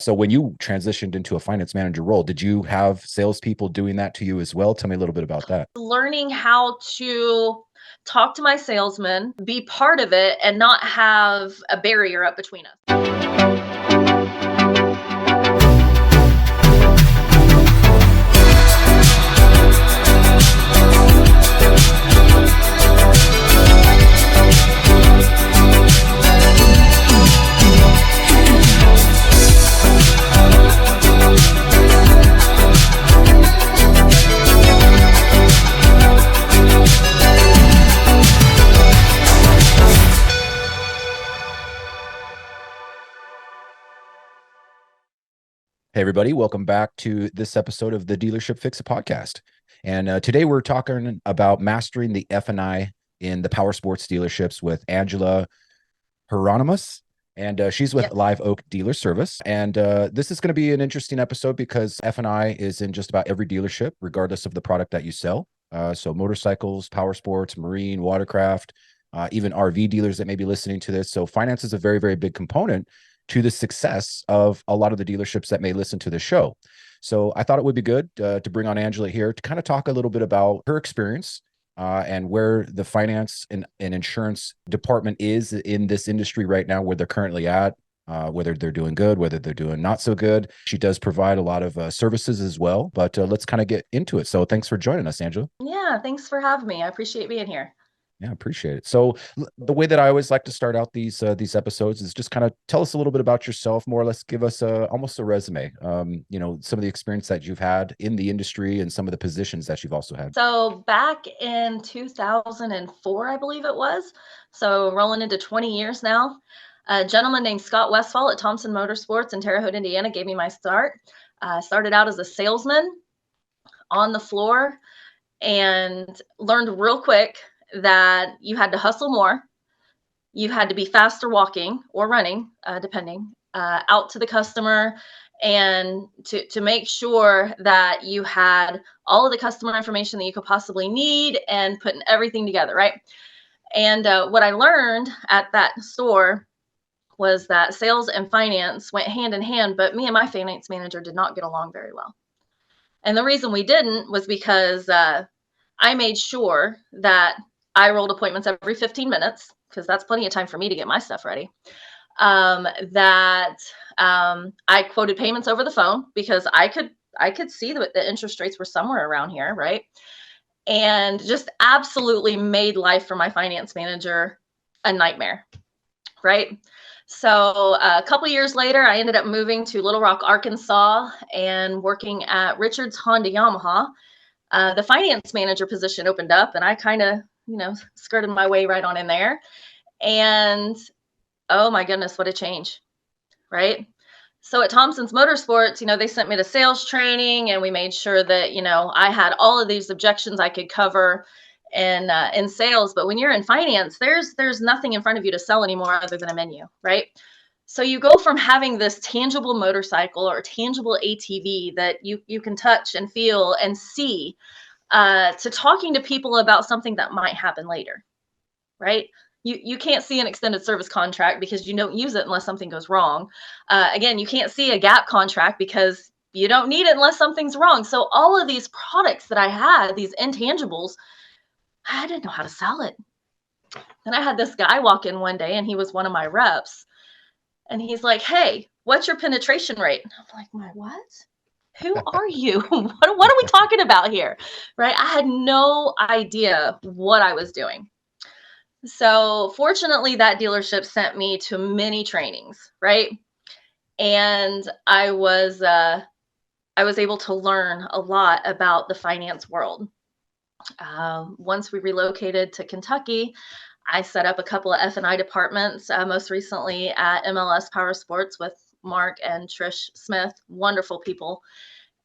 So when you transitioned into a finance manager role, did you have salespeople doing that to you as well? Tell me a little bit about that. Learning how to talk to my salesman, be part of it, and not have a barrier up between us. Hey, everybody, welcome back to this episode of the Dealership Fixit podcast. And today we're talking about mastering the F&I in the Powersports dealerships with Angela Hieronimus. And she's with Yep. Live Oak Dealer Service. And this is going to be an interesting episode because F&I is in just about every dealership, regardless of the product that you sell. So motorcycles, powersports, marine, watercraft, even RV dealers that may be listening to this. So finance is a very, very big component to the success of a lot of the dealerships that may listen to the show. So I thought it would be good to bring on Angela here to kind of talk a little bit about her experience and where the finance and insurance department is in this industry right now, where they're currently at, whether they're doing good, whether they're doing not so good. She does provide a lot of services as well, but let's kind of get into it. So thanks for joining us, Angela. Yeah, thanks for having me. I appreciate being here. Yeah, appreciate it. So the way that I always like to start out these episodes is just kind of tell us a little bit about yourself, more or less give us almost a resume. Some of the experience that you've had in the industry and some of the positions that you've also had. So back in 2004, I believe it was, so rolling into 20 years now, a gentleman named Scott Westfall at Thompson Motorsports in Terre Haute, Indiana, gave me my start. I started out as a salesman on the floor and learned real quick that you had to hustle more. You had to be faster walking or running, depending, out to the customer and to make sure that you had all of the customer information that you could possibly need and putting everything together, right? And what I learned at that store was that sales and finance went hand in hand, but me and my finance manager did not get along very well. And the reason we didn't was because I made sure that I rolled appointments every 15 minutes because that's plenty of time for me to get my stuff ready. That I quoted payments over the phone because I could see that the interest rates were somewhere around here, right? And just absolutely made life for my finance manager a nightmare, right? So a couple years later, I ended up moving to Little Rock, Arkansas, and working at Richard's Honda Yamaha. The finance manager position opened up, and I kind of, skirted my way right on in there. And oh my goodness, what a change, right? So at Thompson's Motorsports, they sent me to sales training, and we made sure that, I had all of these objections I could cover in sales. But when you're in finance, there's nothing in front of you to sell anymore other than a menu, right? So you go from having this tangible motorcycle or tangible ATV that you can touch and feel and see to talking to people about something that might happen later, right? You can't see an extended service contract because you don't use it unless something goes wrong. Again, you can't see a gap contract because you don't need it unless something's wrong. So all of these products that I had, these intangibles, I didn't know how to sell it. Then I had this guy walk in one day, and he was one of my reps. And he's like, "Hey, what's your penetration rate?" And I'm like, "My what? Who are you? what are we talking about here?" Right? I had no idea what I was doing. So fortunately, that dealership sent me to many trainings, right? And I was able to learn a lot about the finance world. Once we relocated to Kentucky, I set up a couple of F&I departments, most recently at MLS Powersports with Mark and Trish Smith, wonderful people.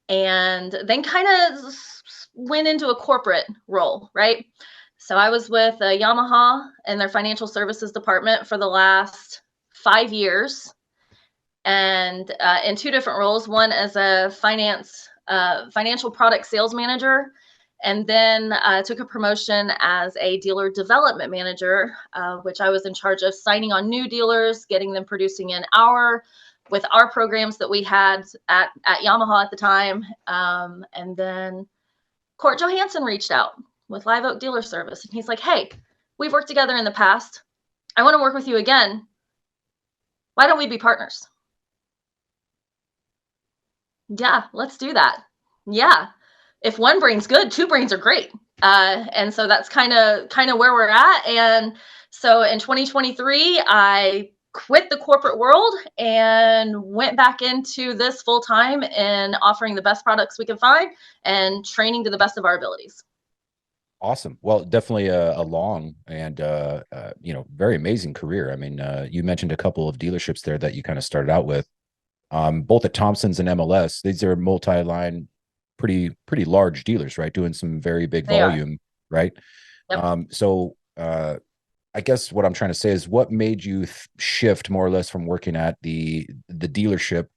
And then kind of went into a corporate role, right? So I was with Yamaha and their financial services department for the last 5 years, and in two different roles. One as a financial product sales manager, and then took a promotion as a dealer development manager, which I was in charge of signing on new dealers, getting them producing in our with our programs that we had at Yamaha at the time. And then Court Johansson reached out with Live Oak Dealer Service. And he's like, hey, we've worked together in the past. I want to work with you again. Why don't we be partners? Yeah, let's do that. Yeah. If one brain's good, two brains are great. And so that's kind of where we're at. And so in 2023, I quit the corporate world and went back into this full time and offering the best products we can find and training to the best of our abilities. Awesome. Well, definitely a long and very amazing career. I mean, you mentioned a couple of dealerships there that you kind of started out with, both at Thompson's and MLS. These are multi-line, pretty large dealers, right? Doing some very big volume, right? Yep. So I guess what I'm trying to say is, what made you shift more or less from working at the dealership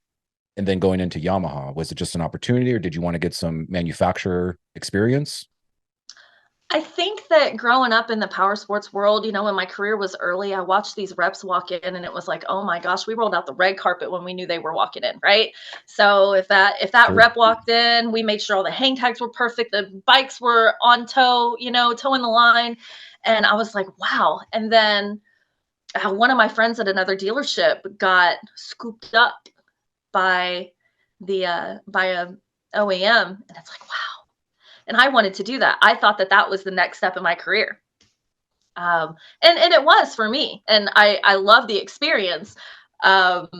and then going into Yamaha? Was it just an opportunity, or did you want to get some manufacturer experience? I think that growing up in the power sports world, when my career was early, I watched these reps walk in and it was like, oh my gosh, we rolled out the red carpet when we knew they were walking in, right? So if that Sure. rep walked in, we made sure all the hang tags were perfect, the bikes were on toe, toeing the line. And I was like, wow. And then one of my friends at another dealership got scooped up by a OEM, and it's like, wow. And I wanted to do that. I thought that was the next step in my career. And it was for me. And I love the experience. But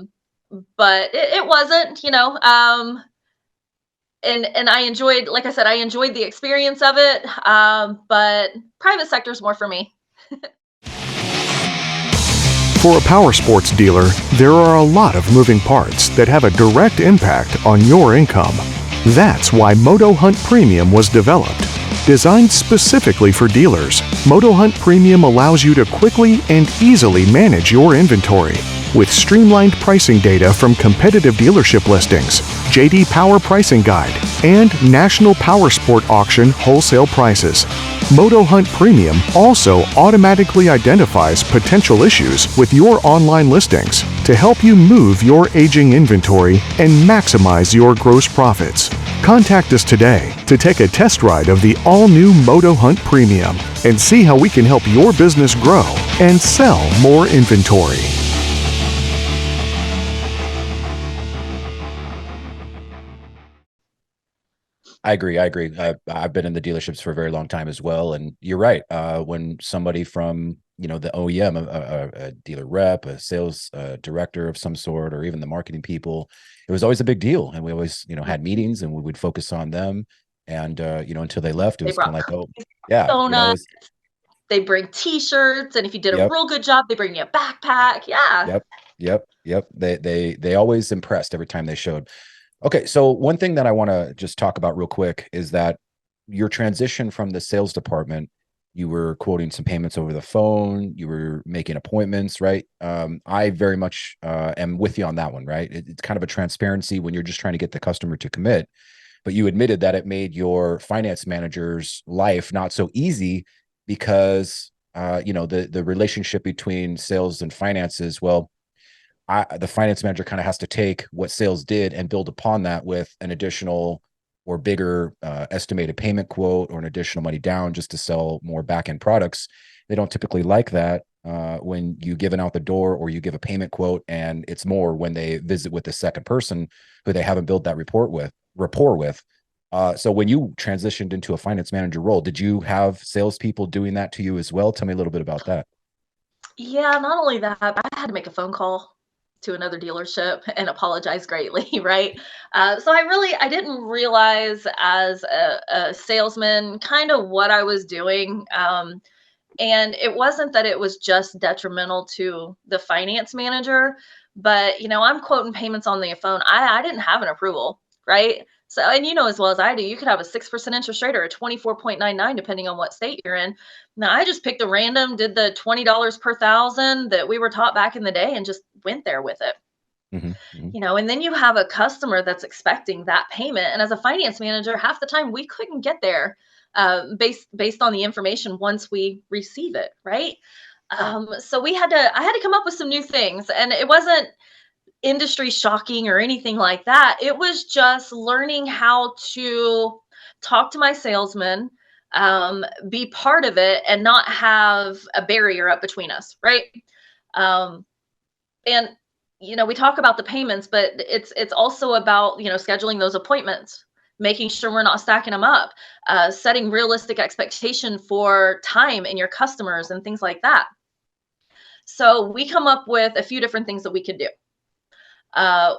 it wasn't, and I enjoyed, like I said, I enjoyed the experience of it. But private sector is more for me. For a power sports dealer, there are a lot of moving parts that have a direct impact on your income. That's why Moto Hunt Premium was developed. Designed specifically for dealers, Moto Hunt Premium allows you to quickly and easily manage your inventory. With streamlined pricing data from competitive dealership listings, JD Power Pricing Guide, and National Powersport Auction wholesale prices, Moto Hunt Premium also automatically identifies potential issues with your online listings to help you move your aging inventory and maximize your gross profits. Contact us today to take a test ride of the all-new Moto Hunt Premium and see how we can help your business grow and sell more inventory. I agree. I've been in the dealerships for a very long time as well. And you're right. When somebody from, the OEM, a dealer rep, a sales director of some sort, or even the marketing people, it was always a big deal. And we always, had meetings and we would focus on them. And, until they left, it was kind of like, oh, yeah, donuts. They bring T-shirts. And if you did a real good job, they bring you a backpack. Yeah. Yep. They always impressed every time they showed. Okay, so one thing that I want to just talk about real quick is that your transition from the sales department, you were quoting some payments over the phone, you were making appointments, right? I very much am with you on that one, right? It's kind of a transparency when you're just trying to get the customer to commit, but you admitted that it made your finance manager's life not so easy because, the relationship between sales and finances, well, the finance manager kind of has to take what sales did and build upon that with an additional or bigger estimated payment quote or an additional money down just to sell more back-end products. They don't typically like that when you give it out the door, or you give a payment quote and it's more when they visit with the second person who they haven't built that rapport with. So when you transitioned into a finance manager role, did you have salespeople doing that to you as well? Tell me a little bit about that. Yeah, not only that, but I had to make a phone call to another dealership and apologize greatly, right? So I didn't realize as a salesman kind of what I was doing. And it wasn't that it was just detrimental to the finance manager, but I'm quoting payments on the phone. I didn't have an approval, right? So, and as well as I do, you could have a 6% interest rate or a 24.99, depending on what state you're in. Now, I just picked a random, did the $20 per thousand that we were taught back in the day and just went there with it. And then you have a customer that's expecting that payment. And as a finance manager, half the time we couldn't get there based on the information once we receive it, right? So I had to come up with some new things, and it wasn't industry shocking or anything like that. It was just learning how to talk to my salesman, be part of it, and not have a barrier up between us, right? Um, and we talk about the payments, but it's also about scheduling those appointments, making sure we're not stacking them up, setting realistic expectation for time in your customers and things like that. So we come up with a few different things that we could do.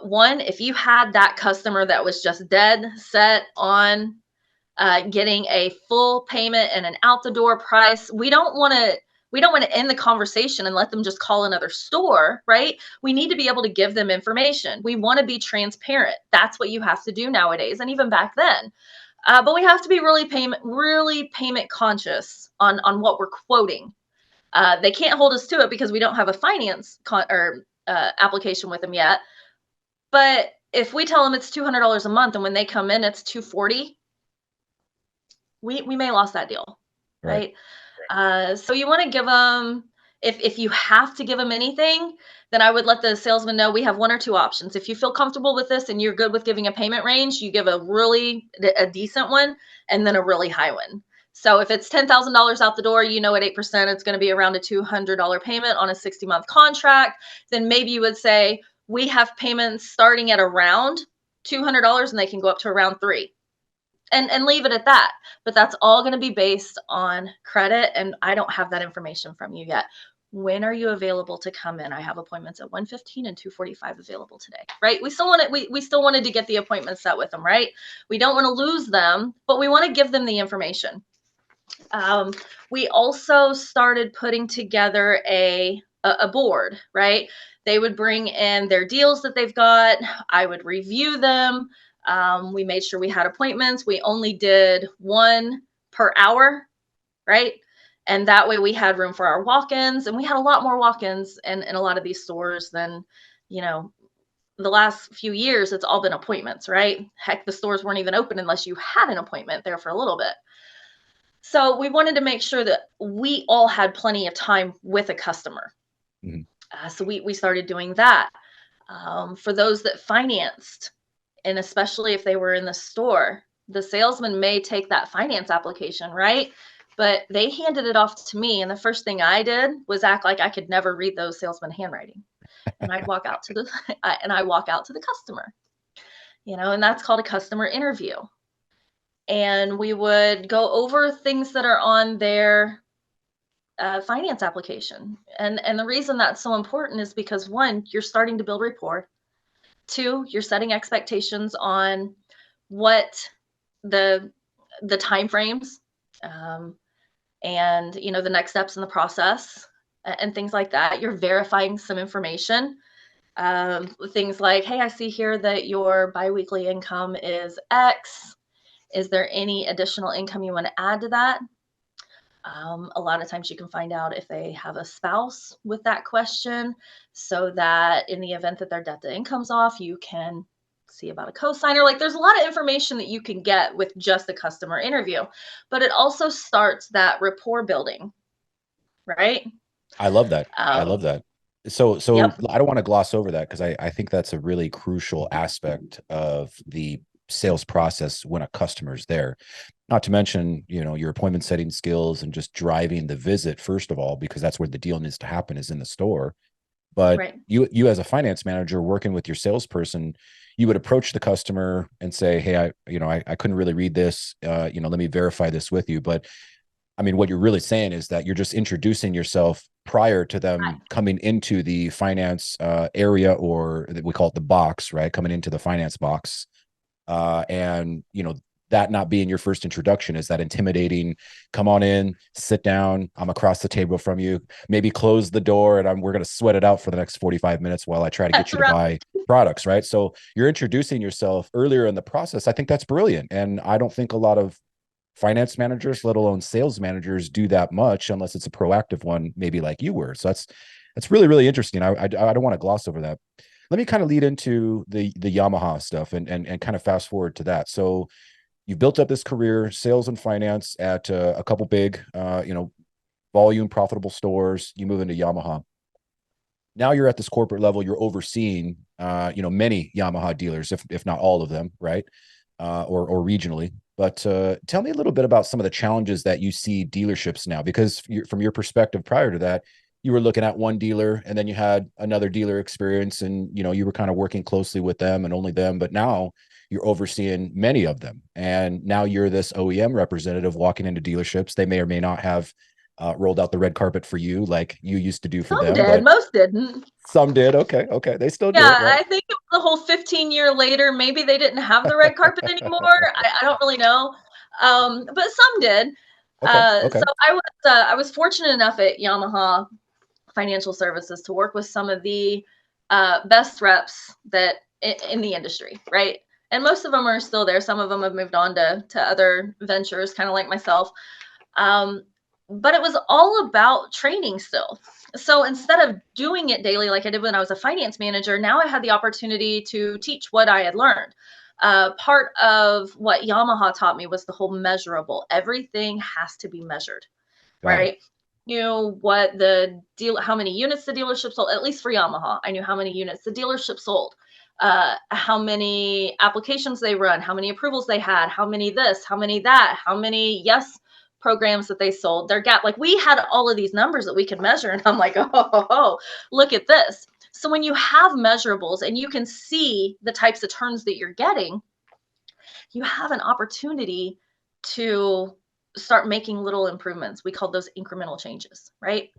One, if you had that customer that was just dead set on getting a full payment and an out the door price, we don't want to end the conversation and let them just call another store, right? We need to be able to give them information. We want to be transparent. That's what you have to do nowadays, and even back then. But we have to be really payment conscious on what we're quoting. They can't hold us to it because we don't have a finance application with them yet. But if we tell them it's $200 a month and when they come in it's $240, we may lost that deal, right? So you want to give them, if you have to give them anything, then I would let the salesman know we have one or two options. If you feel comfortable with this and you're good with giving a payment range, you give a decent one and then a really high one. So if it's $10,000 out the door, at 8%, it's going to be around a $200 payment on a 60-month contract. Then maybe you would say, we have payments starting at around $200 and they can go up to around $300. And leave it at that. But that's all going to be based on credit, and I don't have that information from you yet. When are you available to come in? I have appointments at 1:15 and 2:45 available today, right? We still wanted to get the appointments set with them, right? We don't want to lose them, but we want to give them the information. We also started putting together a board, right? They would bring in their deals that they've got. I would review them. We made sure we had appointments. We only did one per hour, right? And that way we had room for our walk-ins, and we had a lot more walk-ins in a lot of these stores than, the last few years. It's all been appointments, right? Heck, the stores weren't even open unless you had an appointment there for a little bit. So we wanted to make sure that we all had plenty of time with a customer. Mm-hmm. So we started doing that. For those that financed, and especially if they were in the store, the salesman may take that finance application, right? But they handed it off to me. And the first thing I did was act like I could never read those salesman handwriting. And I'd walk out to the customer, and that's called a customer interview. And we would go over things that are on their finance application. And the reason that's so important is because, one, you're starting to build rapport. Two, you're setting expectations on what the time frames and the next steps in the process and things like that. You're verifying some information. Things like, hey, I see here that your biweekly income is X. Is there any additional income you want to add to that? A lot of times you can find out if they have a spouse with that question, so that in the event that their debt to income's off, you can see about a cosigner. Like, there's a lot of information that you can get with just a customer interview, but it also starts that rapport building, right? I love that. I love that. So yep. I don't want to gloss over that, because I think that's a really crucial aspect of the sales process when a customer's there. Not to mention, your appointment setting skills and just driving the visit, first of all, because that's where the deal needs to happen, is in the store. But right. you as a finance manager working with your salesperson, you would approach the customer and say, hey, I couldn't really read this. Let me verify this with you. But I mean, what you're really saying is that you're just introducing yourself prior to them right. coming into the finance area, or we call it the box, right? Coming into the finance box. And that not being your first introduction, is that intimidating? Come on in, sit down. I'm across the table from you. Maybe close the door, and we're going to sweat it out for the next 45 minutes while I try to get you to buy products, right? So you're introducing yourself earlier in the process. I think that's brilliant. And I don't think a lot of finance managers, let alone sales managers, do that much unless it's a proactive one, maybe like you were. So that's really, really interesting. I don't want to gloss over that. Let me kind of lead into the Yamaha stuff and kind of fast forward to that. So you've built up this career, sales and finance, at a couple big, volume profitable stores. You move into Yamaha. now you're at this corporate level, you're overseeing, many Yamaha dealers, if not all of them, right? Or regionally. But tell me a little bit about some of the challenges that you see dealerships now, because from your perspective prior to that, you were looking at one dealer and then you had another dealer experience, and you were kind of working closely with them and only them. But now you're overseeing many of them, and now you're this OEM representative walking into dealerships. They may or may not have rolled out the red carpet for you like you used to do for Some them, did, but most didn't. some did. Okay, they still do Yeah, it, right? I think the whole 15-year later, maybe they didn't have the red carpet anymore. I don't really know, but some did. Okay, So I was fortunate enough at Yamaha Financial Services to work with some of the best reps that in the industry, right? And most of them are still there. Some of them have moved on to other ventures, kind of like myself. But it was all about training still. So instead of doing it daily like I did when I was a finance manager, now I had the opportunity to teach what I had learned. Part of what Yamaha taught me was the whole measurable. Everything has to be measured, got it. right? What how many units the dealership sold, at least for Yamaha. I knew how many units the dealership sold, how many applications they run, how many approvals they had, how many this, how many that, how many yes programs that they sold, their gap. Like we had all of these numbers that we could measure. And I'm like, oh, look at this. So when you have measurables and you can see the types of turns that you're getting, you have an opportunity to start making little improvements. We call those incremental changes, right?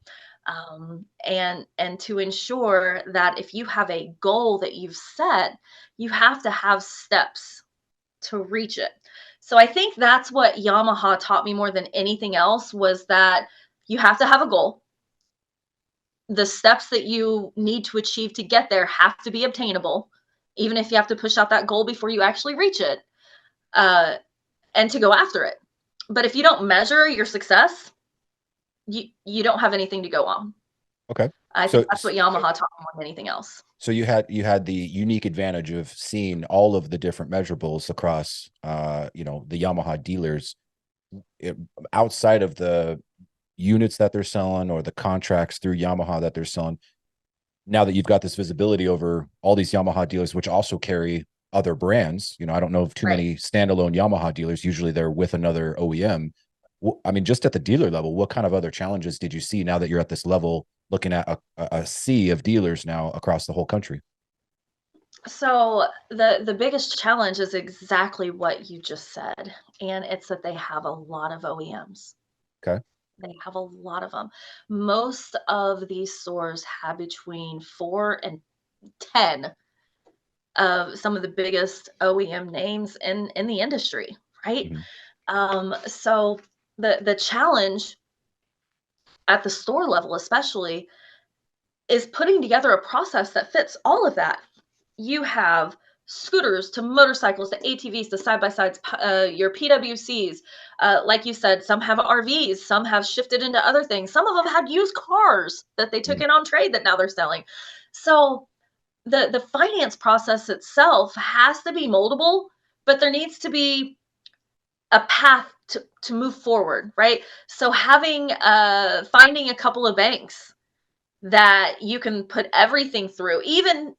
And to ensure that if you have a goal that you've set, you have to have steps to reach it. So I think that's what Yamaha taught me more than anything else, was that you have to have a goal. The steps that you need to achieve to get there have to be obtainable, even if you have to push out that goal before you actually reach it, and to go after it. But if you don't measure your success, you don't have anything to go on. Okay. I think that's what Yamaha taught me more than anything else. So you had the unique advantage of seeing all of the different measurables across, the Yamaha dealers, outside of the units that they're selling or the contracts through Yamaha that they're selling. Now that you've got this visibility over all these Yamaha dealers, which also carry other brands, I don't know of too many standalone Yamaha dealers. Usually they're with another OEM. I mean, just at the dealer level, what kind of other challenges did you see now that you're at this level, looking at a sea of dealers now across the whole country? So the biggest challenge is exactly what you just said, and it's that they have a lot of OEMs. Okay. They have a lot of them. Most of these stores have between 4 and 10 of some of the biggest OEM names in the industry, right? So the challenge at the store level, especially, is putting together a process that fits all of that. You have scooters to motorcycles to ATVs to side-by-sides, your PWCs. Like you said, some have RVs, some have shifted into other things. Some of them had used cars that they took in on trade that now they're selling. So the finance process itself has to be moldable, but there needs to be a path to move forward, right? So finding a couple of banks that you can put everything through, even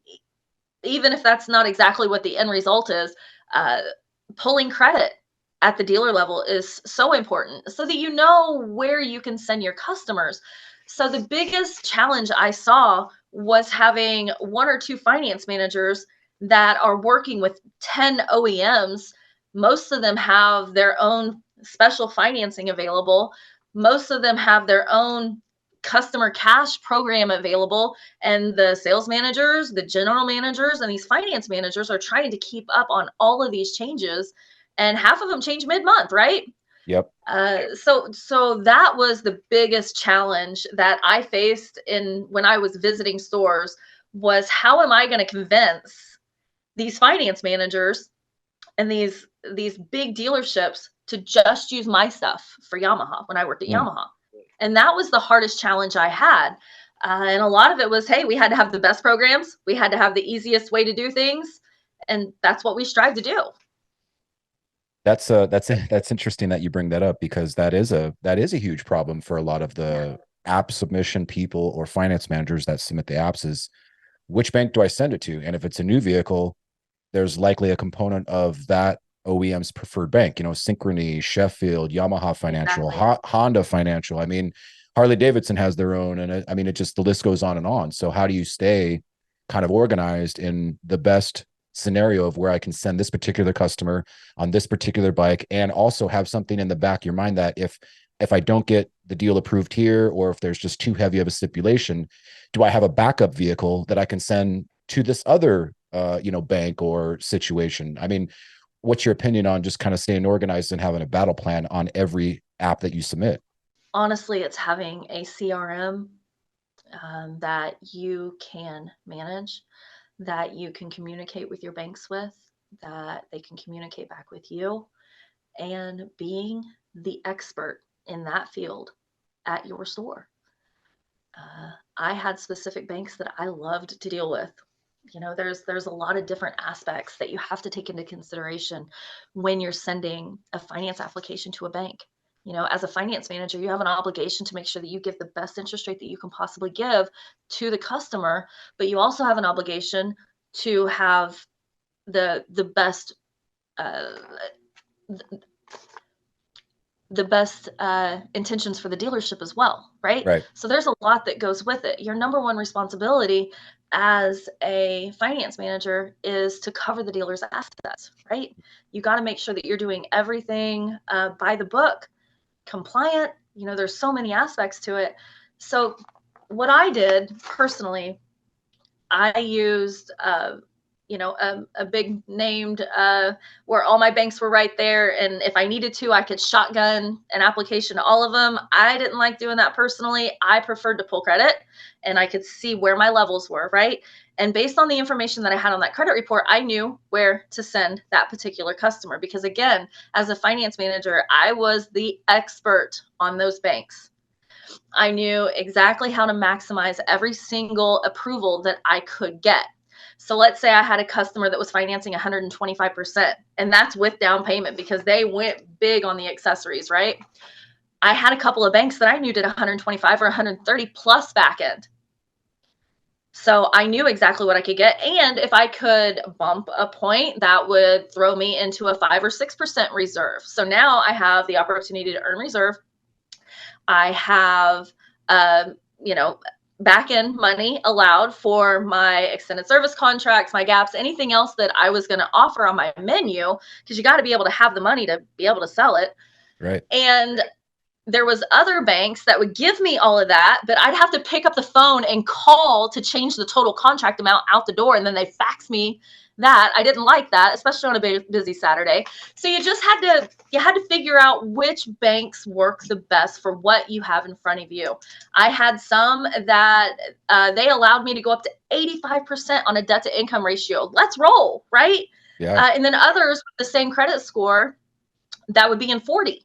if that's not exactly what the end result is, pulling credit at the dealer level is so important so that you know where you can send your customers. So the biggest challenge I saw was having 1 or 2 finance managers that are working with 10 OEMs. Most of them have their own special financing available. Most of them have their own customer cash program available, and the sales managers, the general managers, and these finance managers are trying to keep up on all of these changes, and half of them change mid-month, right? Yep. So that was the biggest challenge that I faced when I was visiting stores, was how am I going to convince these finance managers and these big dealerships to just use my stuff for Yamaha when I worked at Yamaha. And that was the hardest challenge I had. And a lot of it was, hey, we had to have the best programs. We had to have the easiest way to do things. And that's what we strive to do. That's interesting that you bring that up, because that is a huge problem for a lot of the app submission people or finance managers that submit the apps is, which bank do I send it to? And if it's a new vehicle, there's likely a component of that OEM's preferred bank, Synchrony, Sheffield, Yamaha Financial, Exactly. Honda Financial. I mean, Harley-Davidson has their own, and it just, the list goes on and on. So how do you stay kind of organized in the best scenario of where I can send this particular customer on this particular bike, and also have something in the back of your mind that if I don't get the deal approved here, or if there's just too heavy of a stipulation, do I have a backup vehicle that I can send to this other bank or situation? I mean, what's your opinion on just kind of staying organized and having a battle plan on every app that you submit? Honestly, it's having a CRM that you can manage, that you can communicate with your banks with, that they can communicate back with you, and being the expert in that field at your store. I had specific banks that I loved to deal with. There's a lot of different aspects that you have to take into consideration when you're sending a finance application to a bank. As a finance manager, you have an obligation to make sure that you give the best interest rate that you can possibly give to the customer, but you also have an obligation to have the best uh, the best intentions for the dealership as well, right? Right. So there's a lot that goes with it. Your number one responsibility as a finance manager is to cover the dealer's assets, right? You got to make sure that you're doing everything by the book, compliant. There's so many aspects to it. So what I did personally, I used a big named where all my banks were right there. And if I needed to, I could shotgun an application to all of them. I didn't like doing that personally. I preferred to pull credit, and I could see where my levels were, right? And based on the information that I had on that credit report, I knew where to send that particular customer. Because again, as a finance manager, I was the expert on those banks. I knew exactly how to maximize every single approval that I could get. So let's say I had a customer that was financing 125%, and that's with down payment because they went big on the accessories, right? I had a couple of banks that I knew did 125 or 130 plus back end. So I knew exactly what I could get. And if I could bump a point, that would throw me into a 5 or 6% reserve. So now I have the opportunity to earn reserve. I have, back end money allowed for my extended service contracts, my gaps, anything else that I was going to offer on my menu, because you got to be able to have the money to be able to sell it. Right. And there was other banks that would give me all of that, but I'd have to pick up the phone and call to change the total contract amount out the door. And then they fax me that. I didn't like that, especially on a busy Saturday. So you had to figure out which banks work the best for what you have in front of you. I had some that they allowed me to go up to 85% on a debt to income ratio. Let's roll, right? Yeah. And then others with the same credit score that would be in 40%.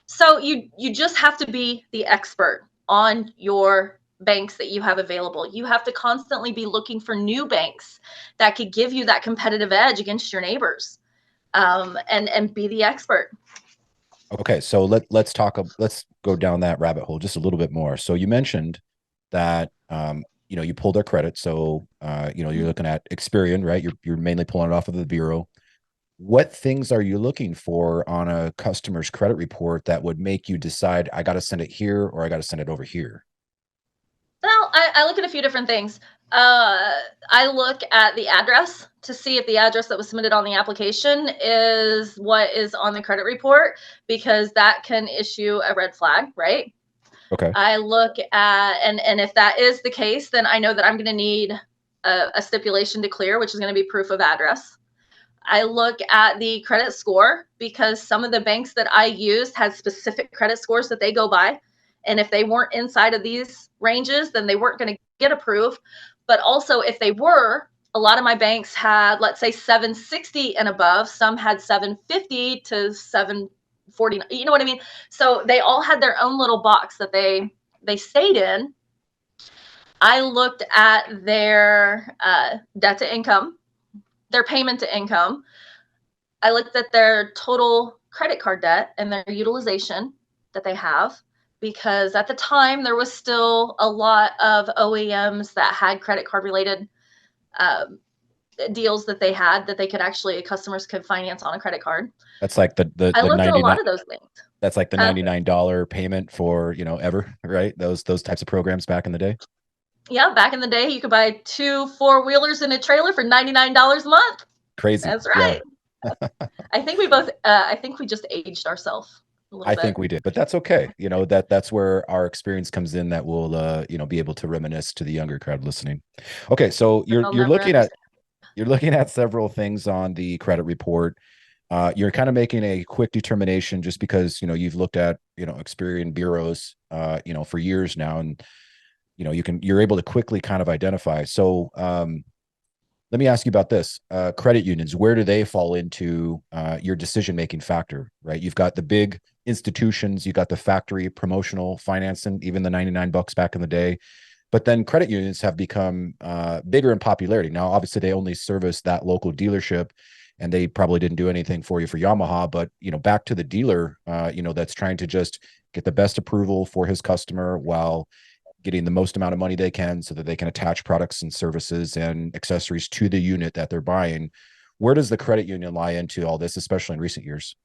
So you just have to be the expert on your banks that you have available. You have to constantly be looking for new banks that could give you that competitive edge against your neighbors, and be the expert. Okay, so let's go down that rabbit hole just a little bit more. So you mentioned that you pull their credit. So you're looking at Experian, right? You're mainly pulling it off of the bureau. What things are you looking for on a customer's credit report that would make you decide I got to send it here or I got to send it over here? Well, I look at a few different things. I look at the address to see if the address that was submitted on the application is what is on the credit report, because that can issue a red flag, right? Okay. I look at, and if that is the case, then I know that I'm going to need a stipulation to clear, which is going to be proof of address. I look at the credit score, because some of the banks that I used had specific credit scores that they go by. And if they weren't inside of these ranges, then they weren't going to get approved. But also, if they were, a lot of my banks had, let's say, 760 and above. Some had 750 to 740. You know what I mean? So they all had their own little box that they stayed in. I looked at their debt to income, their payment to income. I looked at their total credit card debt and their utilization that they have, because at the time there was still a lot of OEMs that had credit card related deals that they had that they could actually, customers could finance on a credit card. That's like I the looked at a 99. lot of those things. That's like the Huh? $99 payment for, ever, right? Those types of programs back in the day. Yeah, back in the day, you could buy 2 4-wheelers and a trailer for $99 a month. Crazy. That's Yeah. right. I think we both, I think we just aged ourselves a little I bit. think we did, but that's okay. That's where our experience comes in that will, be able to reminisce to the younger crowd listening. Okay. So I'll you're never looking at, understand. several things on the credit report. You're kind of making a quick determination just because, you've looked at, Experian bureaus, for years now, and, you're able to quickly kind of identify. So, let me ask you about this. Credit unions, where do they fall into your decision-making factor, right? You've got the big institutions, you got the factory promotional financing, even the $99 back in the day. But then credit unions have become bigger in popularity. Now, obviously, they only service that local dealership, and they probably didn't do anything for you for Yamaha. But, back to the dealer, that's trying to just get the best approval for his customer while getting the most amount of money they can so that they can attach products and services and accessories to the unit that they're buying. Where does the credit union lie into all this, especially in recent years?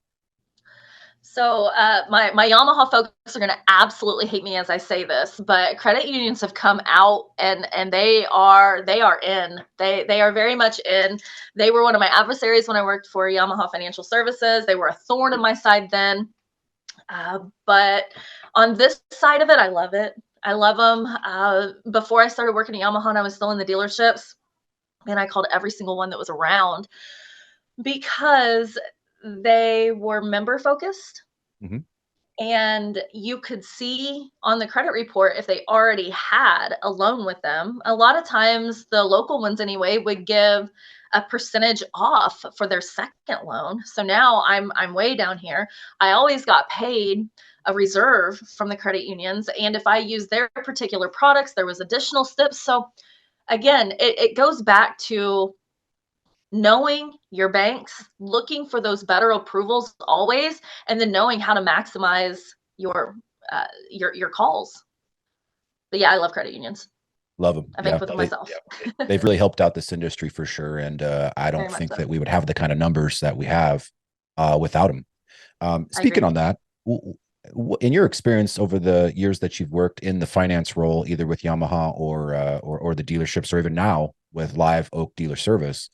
So my Yamaha folks are going to absolutely hate me as I say this, but credit unions have come out and they are in. They are very much in. They were one of my adversaries when I worked for Yamaha Financial Services. They were a thorn in my side then. But on this side of it, I love it. I love them. Before I started working at Yamaha, I was still in the dealerships, and I called every single one that was around because they were member focused. Mhm. And you could see on the credit report if they already had a loan with them. A lot of times, the local ones anyway would give a percentage off for their second loan. So now I'm way down here. I always got paid a reserve from the credit unions, and if I used their particular products, there was additional steps. So again, it goes back to knowing your banks, looking for those better approvals always, and then knowing how to maximize your calls. But yeah, I love credit unions. Love them. I Yeah. bank with them myself. They've really helped out this industry for sure. And I Very don't much think so. that we would have the kind of numbers that we have without them. I Speaking agree. on that, in your experience over the years that you've worked in the finance role, either with Yamaha or the dealerships, or even now with Live Oak Dealer Service,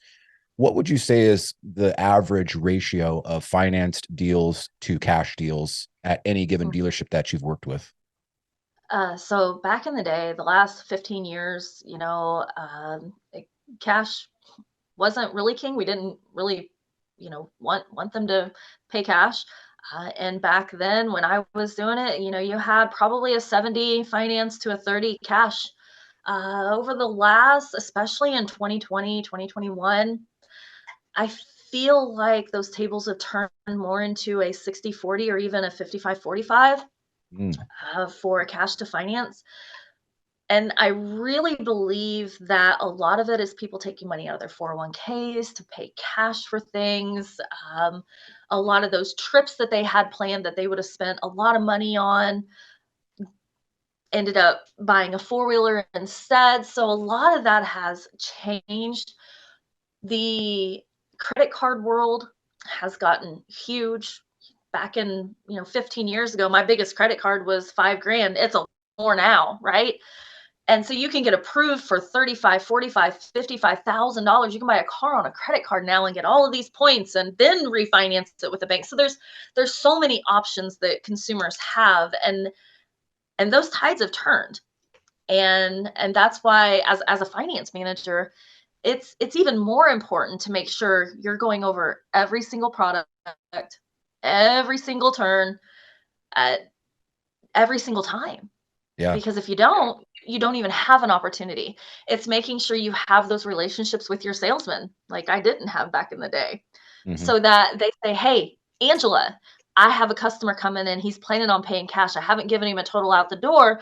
what would you say is the average ratio of financed deals to cash deals at any given dealership that you've worked with? So back in the day, the last 15 years, cash wasn't really king. We didn't really, want them to pay cash. And back then, when I was doing it, you had probably a 70 finance to a 30 cash. Over the last, especially in 2020, 2021, I feel like those tables have turned more into a 60-40 or even a 55-45 Mm, for cash to finance. And I really believe that a lot of it is people taking money out of their 401ks to pay cash for things. A lot of those trips that they had planned that they would have spent a lot of money on ended up buying a four-wheeler instead. So a lot of that has changed. The credit card world has gotten huge. Back in, 15 years ago, my biggest credit card was 5 grand. It's a more now, right? And so you can get approved for 35, 45, $55,000. You can buy a car on a credit card now and get all of these points and then refinance it with a bank. So there's so many options that consumers have, and those tides have turned. And that's why as a finance manager, it's even more important to make sure you're going over every single product, every single turn, at every single time. yeah. Because if you don't, you don't even have an opportunity. It's making sure you have those relationships with your salesman, like I didn't have back in the day, Hmm. so that they say, hey, Angela, I have a customer coming in. He's planning on paying cash. I haven't given him a total out the door.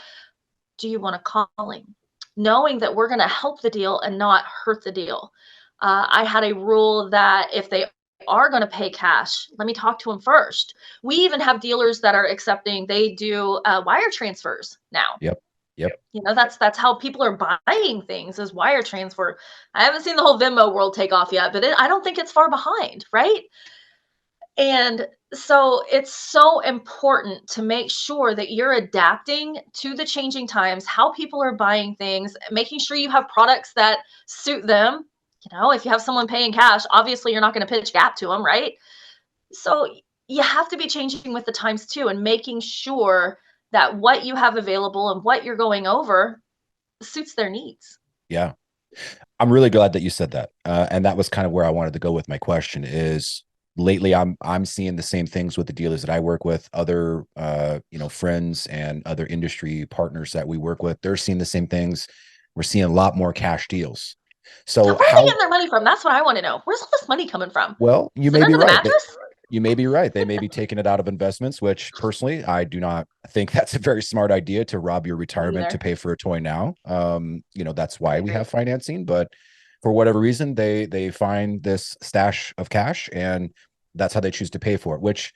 Do you want to call him? Knowing that we're going to help the deal and not hurt the deal. I had a rule that if they are going to pay cash, let me talk to them first. We even have dealers that are accepting, they do wire transfers now. Yep. That's how people are buying things, is wire transfer. I haven't seen the whole Venmo world take off yet, but I don't think it's far behind, right? And so it's so important to make sure that you're adapting to the changing times, how people are buying things, making sure you have products that suit them. If you have someone paying cash, obviously you're not going to pitch gap to them, right? So you have to be changing with the times too, and making sure that what you have available and what you're going over suits their needs. Yeah. I'm really glad that you said that. And that was kind of where I wanted to go with my question is, lately I'm seeing the same things with the dealers that I work with, other friends and other industry partners that we work with. They're seeing the same things. We're seeing a lot more cash deals. So where are they getting their money from? That's what I want to know. Where's all this money coming from? Well, you Is may it be under the right. mattress? You may be right. They may be taking it out of investments, which personally, I do not think that's a very smart idea, to rob your retirement to pay for a toy now. That's why we have financing, but for whatever reason, they find this stash of cash and that's how they choose to pay for it, which,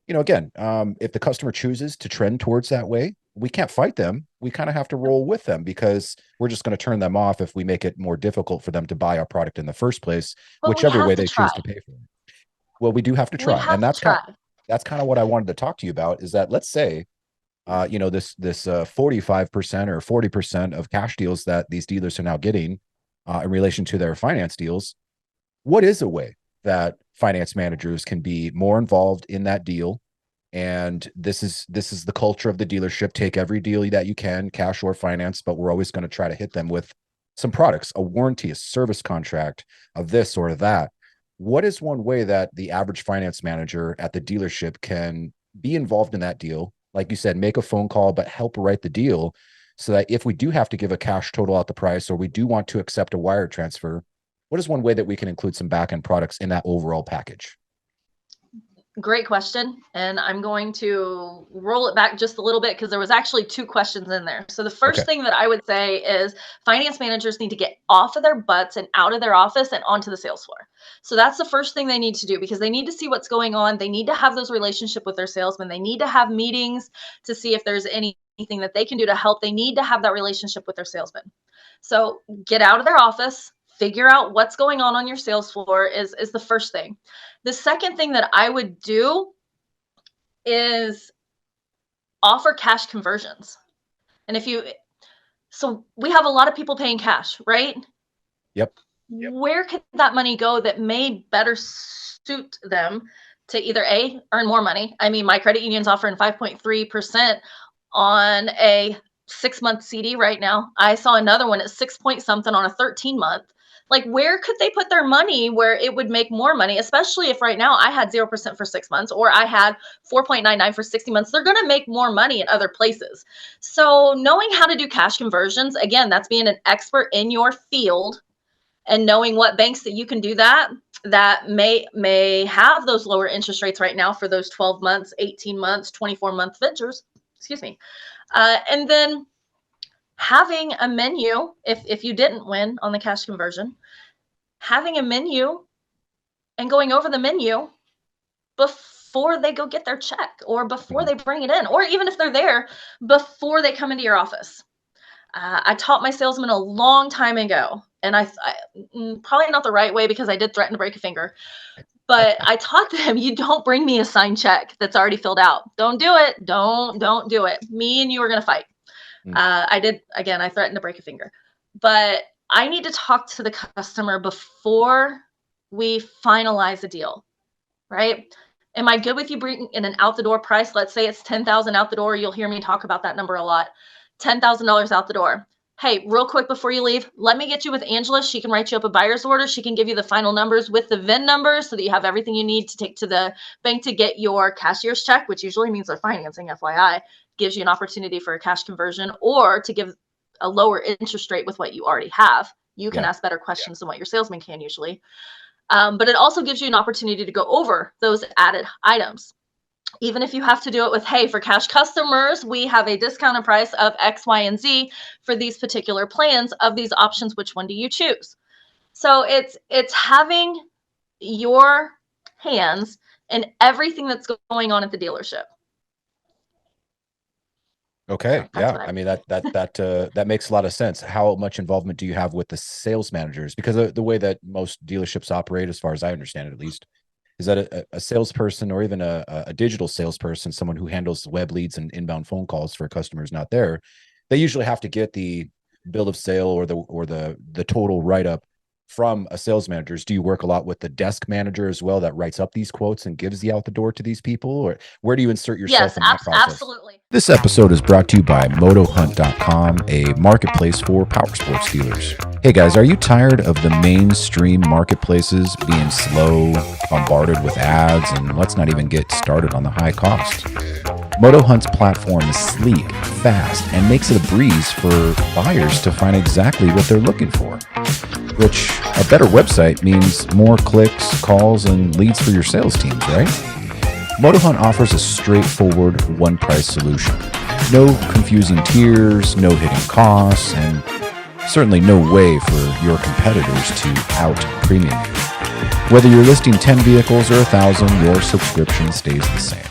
again, if the customer chooses to trend towards that way, we can't fight them. We kind of have to roll with them, because we're just going to turn them off if we make it more difficult for them to buy our product in the first place, But whichever way they choose to pay for it. Well, we do have to try. And that's kind of what I wanted to talk to you about, is that, let's say, this 45% or 40% of cash deals that these dealers are now getting in relation to their finance deals. What is a way that finance managers can be more involved in that deal? And this is the culture of the dealership. Take every deal that you can, cash or finance, but we're always going to try to hit them with some products, a warranty, a service contract, of this or that. What is one way that the average finance manager at the dealership can be involved in that deal? Like you said, make a phone call, but help write the deal, so that if we do have to give a cash total out the price, or we do want to accept a wire transfer, what is one way that we can include some back-end products in that overall package? Great question. And I'm going to roll it back just a little bit, because there was actually two questions in there. So the first thing that I would say is finance managers need to get off of their butts and out of their office and onto the sales floor. So that's the first thing they need to do, because they need to see what's going on. They need to have those relationships with their salesmen. They need to have meetings to see if there's anything that they can do to help. They need to have that relationship with their salesmen. So get out of their office, figure out what's going on your sales floor is the first thing. The second thing that I would do is offer cash conversions. And so we have a lot of people paying cash, right? Yep. Where could that money go that may better suit them to either earn more money? I mean, my credit union's offering 5.3% on a 6-month CD right now. I saw another one at 6 point something on a 13-month. Like, where could they put their money where it would make more money, especially if right now I had 0% for 6 months, or I had 4.99 for 60 months? They're going to make more money in other places. So knowing how to do cash conversions, again, that's being an expert in your field and knowing what banks that you can do that may have those lower interest rates right now for those 12 months, 18 months, 24-month ventures. Excuse me. And then having a menu, if you didn't win on the cash conversion, having a menu and going over the menu before they go get their check, or before they bring it in, or even if they're there, before they come into your office. I taught my salesman a long time ago, and I probably not the right way, because I did threaten to break a finger, but I taught them, you don't bring me a signed check that's already filled out. Don't do it. Don't do it. Me and you are going to fight. I threatened to break a finger, but I need to talk to the customer before we finalize a deal, right? Am I good with you bringing in an out the door price? Let's say it's $10,000 out the door. You'll hear me talk about that number a lot. $10,000 out the door. Hey, real quick before you leave, let me get you with Angela. She can write you up a buyer's order. She can give you the final numbers with the VIN numbers, so that you have everything you need to take to the bank to get your cashier's check, which usually means they're financing, FYI. Gives you an opportunity for a cash conversion, or to give a lower interest rate with what you already have. You can ask better questions than what your salesman can usually. But it also gives you an opportunity to go over those added items. Even if you have to do it with, hey, for cash customers, we have a discounted price of X, Y, and Z for these particular plans of these options. Which one do you choose? So it's having your hands in everything that's going on at the dealership. Okay. So that's Yeah. what I I mean, that makes a lot of sense. How much involvement do you have with the sales managers? Because the way that most dealerships operate, as far as I understand it, at least, is that a salesperson or even a digital salesperson, someone who handles web leads and inbound phone calls for customers not there, they usually have to get the bill of sale or the total write up from a sales manager. Do you work a lot with the desk manager as well that writes up these quotes and gives the out the door to these people, or where do you insert yourself Yes, in that process? absolutely. This episode is brought to you by MotoHunt.com, a marketplace for powersports dealers. Hey guys, are you tired of the mainstream marketplaces being slow, bombarded with ads, and let's not even get started on the high cost? MotoHunt's platform is sleek, fast, and makes it a breeze for buyers to find exactly what they're looking for. Which, a better website means more clicks, calls, and leads for your sales teams, right? MotoHunt offers a straightforward one-price solution. No confusing tiers, no hidden costs, and certainly no way for your competitors to out-premium you. Whether you're listing 10 vehicles or 1,000, your subscription stays the same.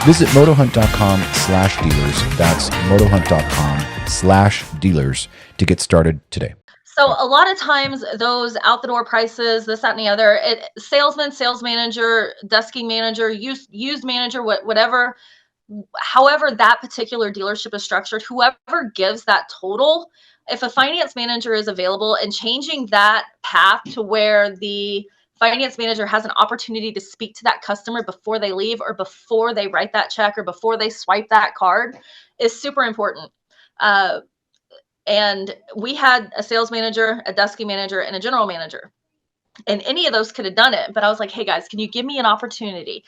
Visit motohunt.com/dealers. That's motohunt.com/dealers to get started today. So a lot of times those out the door prices, this, that, and the other, salesman, sales manager, desking manager, used manager, whatever, however that particular dealership is structured, whoever gives that total, if a finance manager is available and changing that path to where the finance manager has an opportunity to speak to that customer before they leave or before they write that check or before they swipe that card is super important. And we had a sales manager, a desking manager, and a general manager. And any of those could have done it. But I was like, hey, guys, can you give me an opportunity?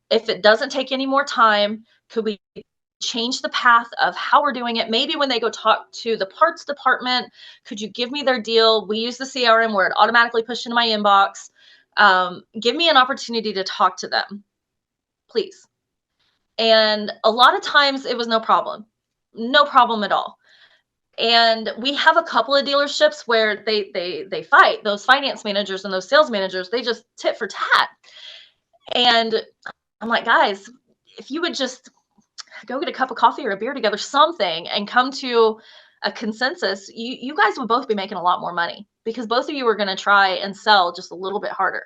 If it doesn't take any more time, could we change the path of how we're doing it? Maybe when they go talk to the parts department, could you give me their deal? We use the CRM where it automatically pushed into my inbox. Give me an opportunity to talk to them, please. And a lot of times it was no problem at all. And we have a couple of dealerships where they fight, those finance managers and those sales managers, they just tit for tat. And I'm like, guys, if you would just go get a cup of coffee or a beer together, something, and come to a consensus, you guys would both be making a lot more money because both of you are going to try and sell just a little bit harder.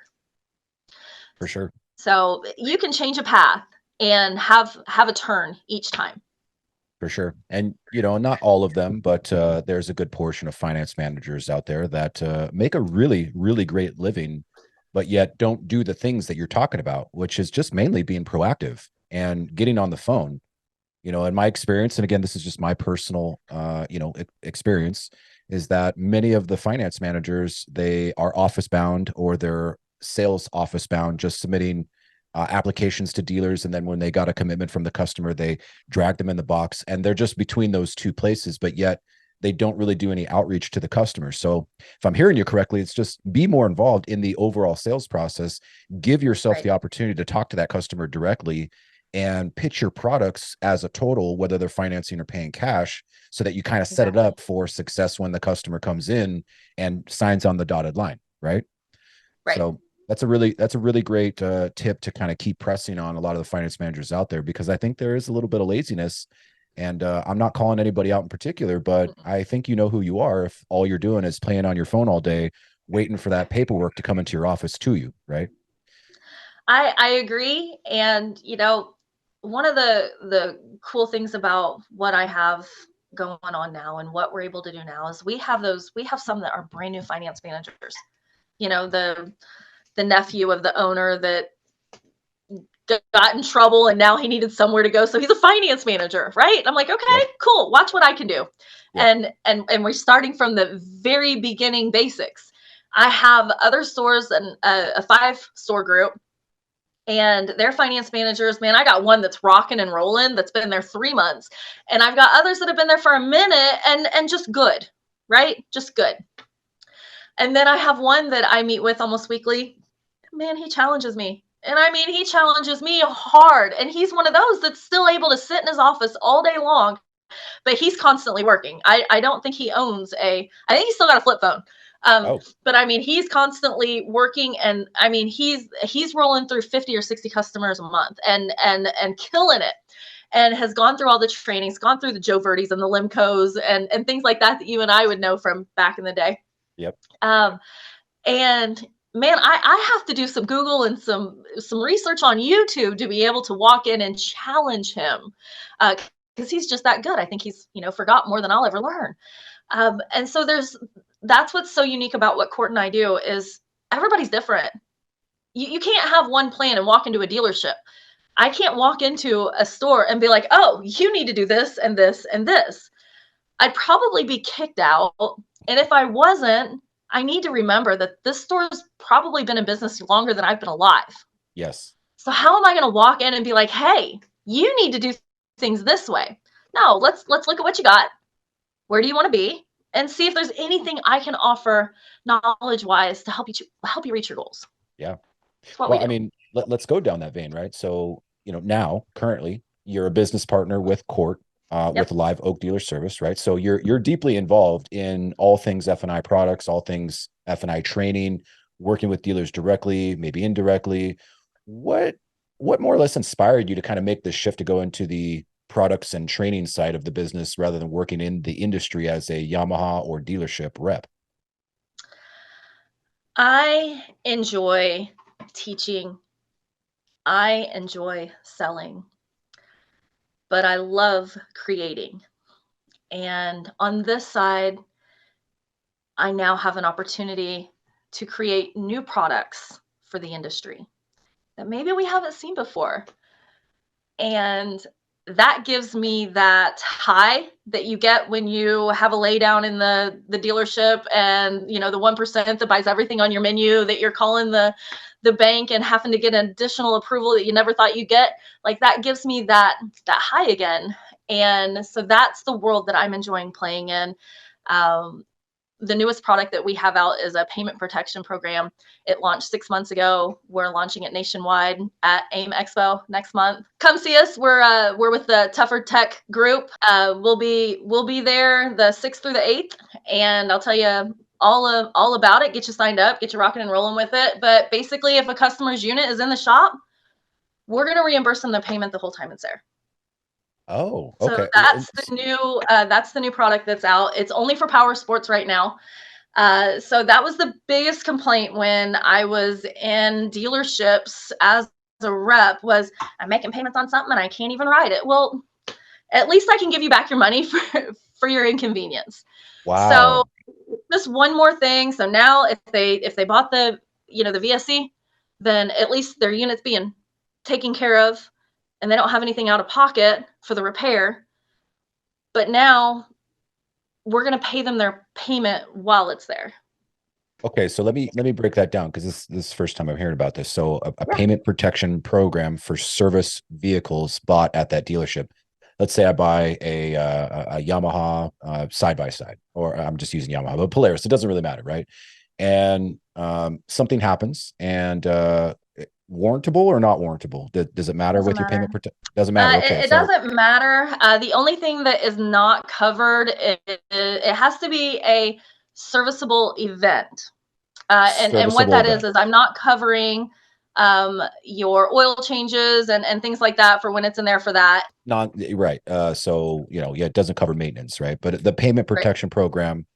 For sure. So you can change a path and have a turn each time. For sure. And, not all of them, but there's a good portion of finance managers out there that make a really, really great living, but yet don't do the things that you're talking about, which is just mainly being proactive and getting on the phone. In my experience, and again, this is just my personal, experience, is that many of the finance managers, they are office bound or they're sales office bound, just submitting applications to dealers, and then when they got a commitment from the customer, they drag them in the box, and they're just between those two places, but yet they don't really do any outreach to the customer. So if I'm hearing you correctly, it's just be more involved in the overall sales process, give yourself the opportunity to talk to that customer directly and pitch your products as a total, whether they're financing or paying cash, so that you kind of set it up for success when the customer comes in and signs on the dotted line, right? So that's a really great tip to kind of keep pressing on a lot of the finance managers out there, because I think there is a little bit of laziness, and I'm not calling anybody out in particular, but I think you know who you are if all you're doing is playing on your phone all day, waiting for that paperwork to come into your office to you, right? I agree. And, one of the cool things about what I have going on now and what we're able to do now is we have some that are brand new finance managers. The nephew of the owner that got in trouble and now he needed somewhere to go, so he's a finance manager, right? I'm like, okay, cool, watch what I can do. And we're starting from the very beginning basics. I have other stores and a 5-store group, and their finance managers, man, I got one that's rocking and rolling, that's been there 3 months, and I've got others that have been there for a minute and just good, right? Just good. And then I have one that I meet with almost weekly. Man, he challenges me. And I mean, he challenges me hard. And he's one of those that's still able to sit in his office all day long, but he's constantly working. I don't think he owns I think he's still got a flip phone. Oh, But I mean, he's constantly working, and I mean, he's rolling through 50 or 60 customers a month, and killing it, and has gone through all the trainings, gone through the Joe Verdes and the Limcos and things like that you and I would know from back in the day. yep. And man, I have to do some Google and some research on YouTube to be able to walk in and challenge him, because he's just that good. I think he's forgot more than I'll ever learn. And so that's what's so unique about what Court and I do is everybody's different. You can't have one plan and walk into a dealership. I can't walk into a store and be like, oh, you need to do this and this and this. I'd probably be kicked out. And if I wasn't, I need to remember that this store's probably been in business longer than I've been alive. Yes. So how am I going to walk in and be like, hey, you need to do things this way? No, let's look at what you got. Where do you want to be? And see if there's anything I can offer knowledge-wise to help you reach your goals. Yeah. Well, I mean, let's go down that vein, right? So, now currently you're a business partner with Court, with Live Oak Dealer Service, right? So you're deeply involved in all things F&I products, all things F&I training, working with dealers directly, maybe indirectly. What more or less inspired you to kind of make this shift to go into the products and training side of the business rather than working in the industry as a Yamaha or dealership rep? I enjoy teaching. I enjoy selling, but I love creating. And on this side, I now have an opportunity to create new products for the industry that maybe we haven't seen before. And that gives me that high that you get when you have a lay down in the dealership, and the 1% that buys everything on your menu that you're calling the bank and having to get an additional approval that you never thought you'd get. Like, that gives me that high again. And so that's the world that I'm enjoying playing in. The newest product that we have out is a payment protection program. It launched 6 months ago. We're launching it nationwide at AIM Expo next month. Come see us. We're with the Tougher Tech group. We'll be there the 6th through the 8th, and I'll tell you all about it. Get you signed up, get you rocking and rolling with it. But basically, if a customer's unit is in the shop, we're going to reimburse them the payment the whole time it's there. Oh, okay. So that's the new product that's out. It's only for Powersports right now. So that was the biggest complaint when I was in dealerships as a rep, was I'm making payments on something and I can't even ride it. Well, at least I can give you back your money for your inconvenience. Wow. So just one more thing. So now if they bought the the VSC, then at least their unit's being taken care of, and they don't have anything out of pocket for the repair. But now we're going to pay them their payment while it's there. Okay, so let me break that down, because this is the first time I'm hearing about this. So a payment protection program for service vehicles bought at that dealership. Let's say I buy a Yamaha side by side, or I'm just using Yamaha, but Polaris. It doesn't really matter, right? And something happens, and warrantable or not warrantable? Does it matter with your payment protection? Doesn't matter. Okay, it doesn't matter. The only thing that is not covered, it has to be a serviceable event. And what that is I'm not covering your oil changes and things like that for when it's in there for that. Not right. So it doesn't cover maintenance, right? But the payment protection program,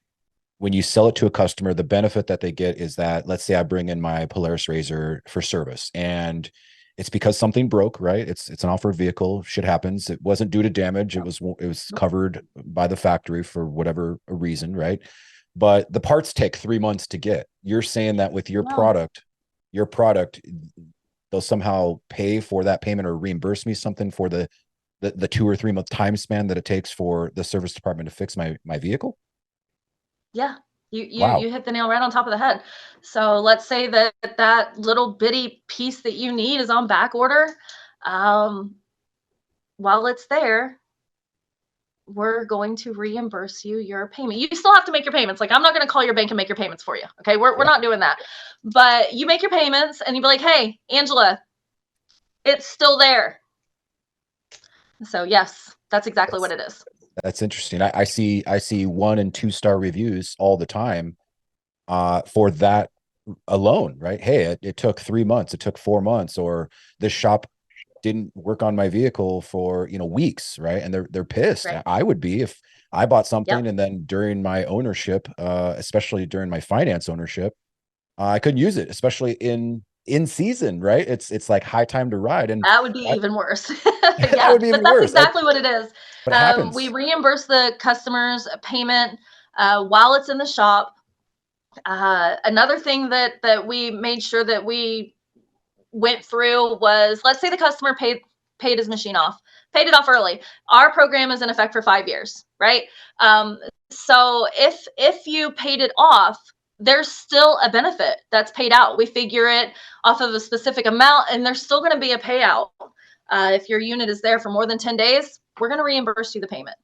when you sell it to a customer, the benefit that they get is that, let's say I bring in my Polaris RZR for service, and it's because something broke, right? It's an off-road vehicle. Shit happens. It wasn't due to damage. It was covered by the factory for whatever reason, right? But the parts take 3 months to get. You're saying that with your product, they'll somehow pay for that payment or reimburse me something for the 2 or 3 month time span that it takes for the service department to fix my vehicle? Yeah, you hit the nail right on top of the head. So let's say that little bitty piece that you need is on back order. While it's there, we're going to reimburse you your payment. You still have to make your payments. Like, I'm not going to call your bank and make your payments for you. Okay, we're not doing that. But you make your payments, and you be like, hey, Angela, it's still there. So yes, that's exactly what it is. That's interesting. I see 1 and 2 star reviews all the time for that alone, right? Hey, it took 3 months, it took 4 months, or this shop didn't work on my vehicle for, weeks, right? And they're pissed. Right. I would be if I bought something Yep. and then during my ownership, especially during my finance ownership, I couldn't use it, especially in season, right? It's like high time to ride, and That would be that, even worse. that Yeah, would be but even that's worse. exactly what it is. But it We happens. reimburse the customer's payment while it's in the shop. Another thing that we made sure that we went through was, let's say the customer paid his machine off, paid it off early. Our program is in effect for 5 years, right? So if you paid it off, there's still a benefit that's paid out. We figure it off of a specific amount, and there's still going to be a payout. If your unit is there for more than 10 days, we're going to reimburse you the payment.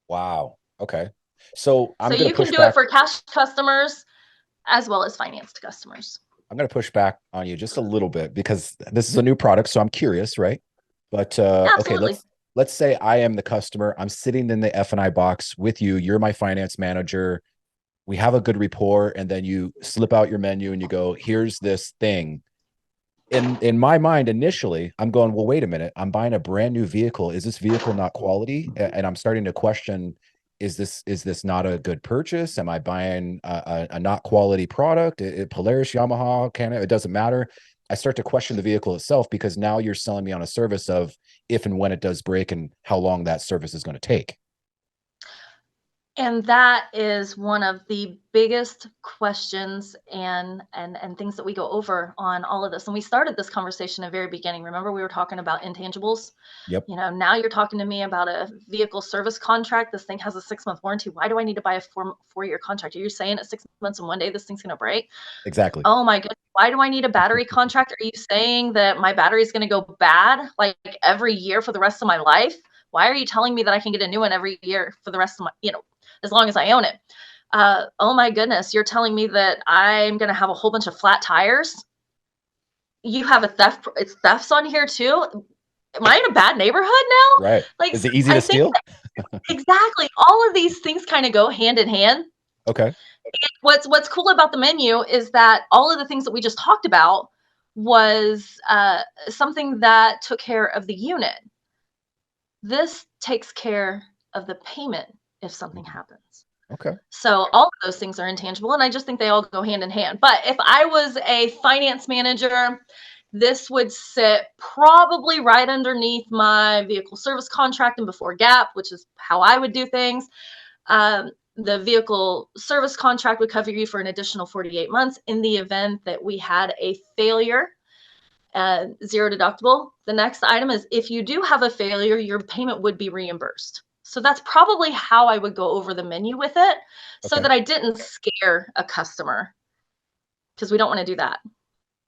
Wow. Okay. So So I'm going you to can push do it back. for cash customers as well as financed customers. I'm going to push back on you just a little bit because this is a new product, so I'm curious, right? But okay, Absolutely. let's say I am the customer. I'm sitting in the F&I box with you. You're my finance manager. We have a good rapport, and then you slip out your menu and you go, "Here's this thing." In my mind, initially, I'm going, "Well, wait a minute. I'm buying a brand new vehicle. Is this vehicle not quality?" And I'm starting to question, is this not a good purchase? Am I buying a not quality product? Polaris, Yamaha, it doesn't matter. I start to question the vehicle itself because now you're selling me on a service of if and when it does break and how long that service is going to take. And that is one of the biggest questions and things that we go over on all of this. And we started this conversation at the very beginning. Remember, we were talking about intangibles. Yep. Now you're talking to me about a vehicle service contract. This thing has a 6-month warranty. Why do I need to buy a 4-year contract? Are you saying at 6 months and one day this thing's going to break? Exactly. Oh my goodness. Why do I need a battery contract? Are you saying that my battery is going to go bad like every year for the rest of my life? Why are you telling me that I can get a new one every year for the rest of my, as long as I own it? Oh my goodness. You're telling me that I'm going to have a whole bunch of flat tires. You have it's thefts on here too. Am I in a bad neighborhood now? Right. Like, Is it easy I to think steal? exactly. All of these things kind of go hand in hand. Okay. What's cool about the menu is that all of the things that we just talked about was something that took care of the unit. This takes care of the payment if something happens. Okay. So all of those things are intangible, and I just think they all go hand in hand. But if I was a finance manager, this would sit probably right underneath my vehicle service contract and before gap, which is how I would do things. The vehicle service contract would cover you for an additional 48 months in the event that we had a failure. Zero deductible. The next item is if you do have a failure, your payment would be reimbursed. So that's probably how I would go over the menu with it so Okay. that I didn't scare a customer, because we don't want to do that.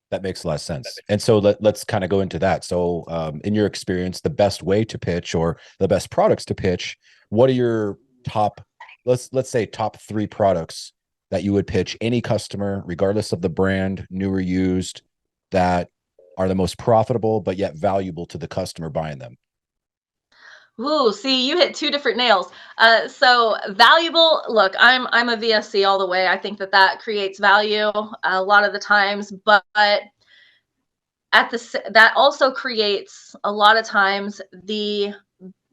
That makes a lot of sense. And so let's kind of go into that. So in your experience, the best way to pitch or the best products to pitch, what are your top, let's say top 3 products that you would pitch any customer, regardless of the brand, new or used, that are the most profitable, but yet valuable to the customer buying them? Ooh, see, you hit 2 different nails. So valuable, look, I'm a VSC all the way. I think that creates value a lot of the times, but that also creates a lot of times the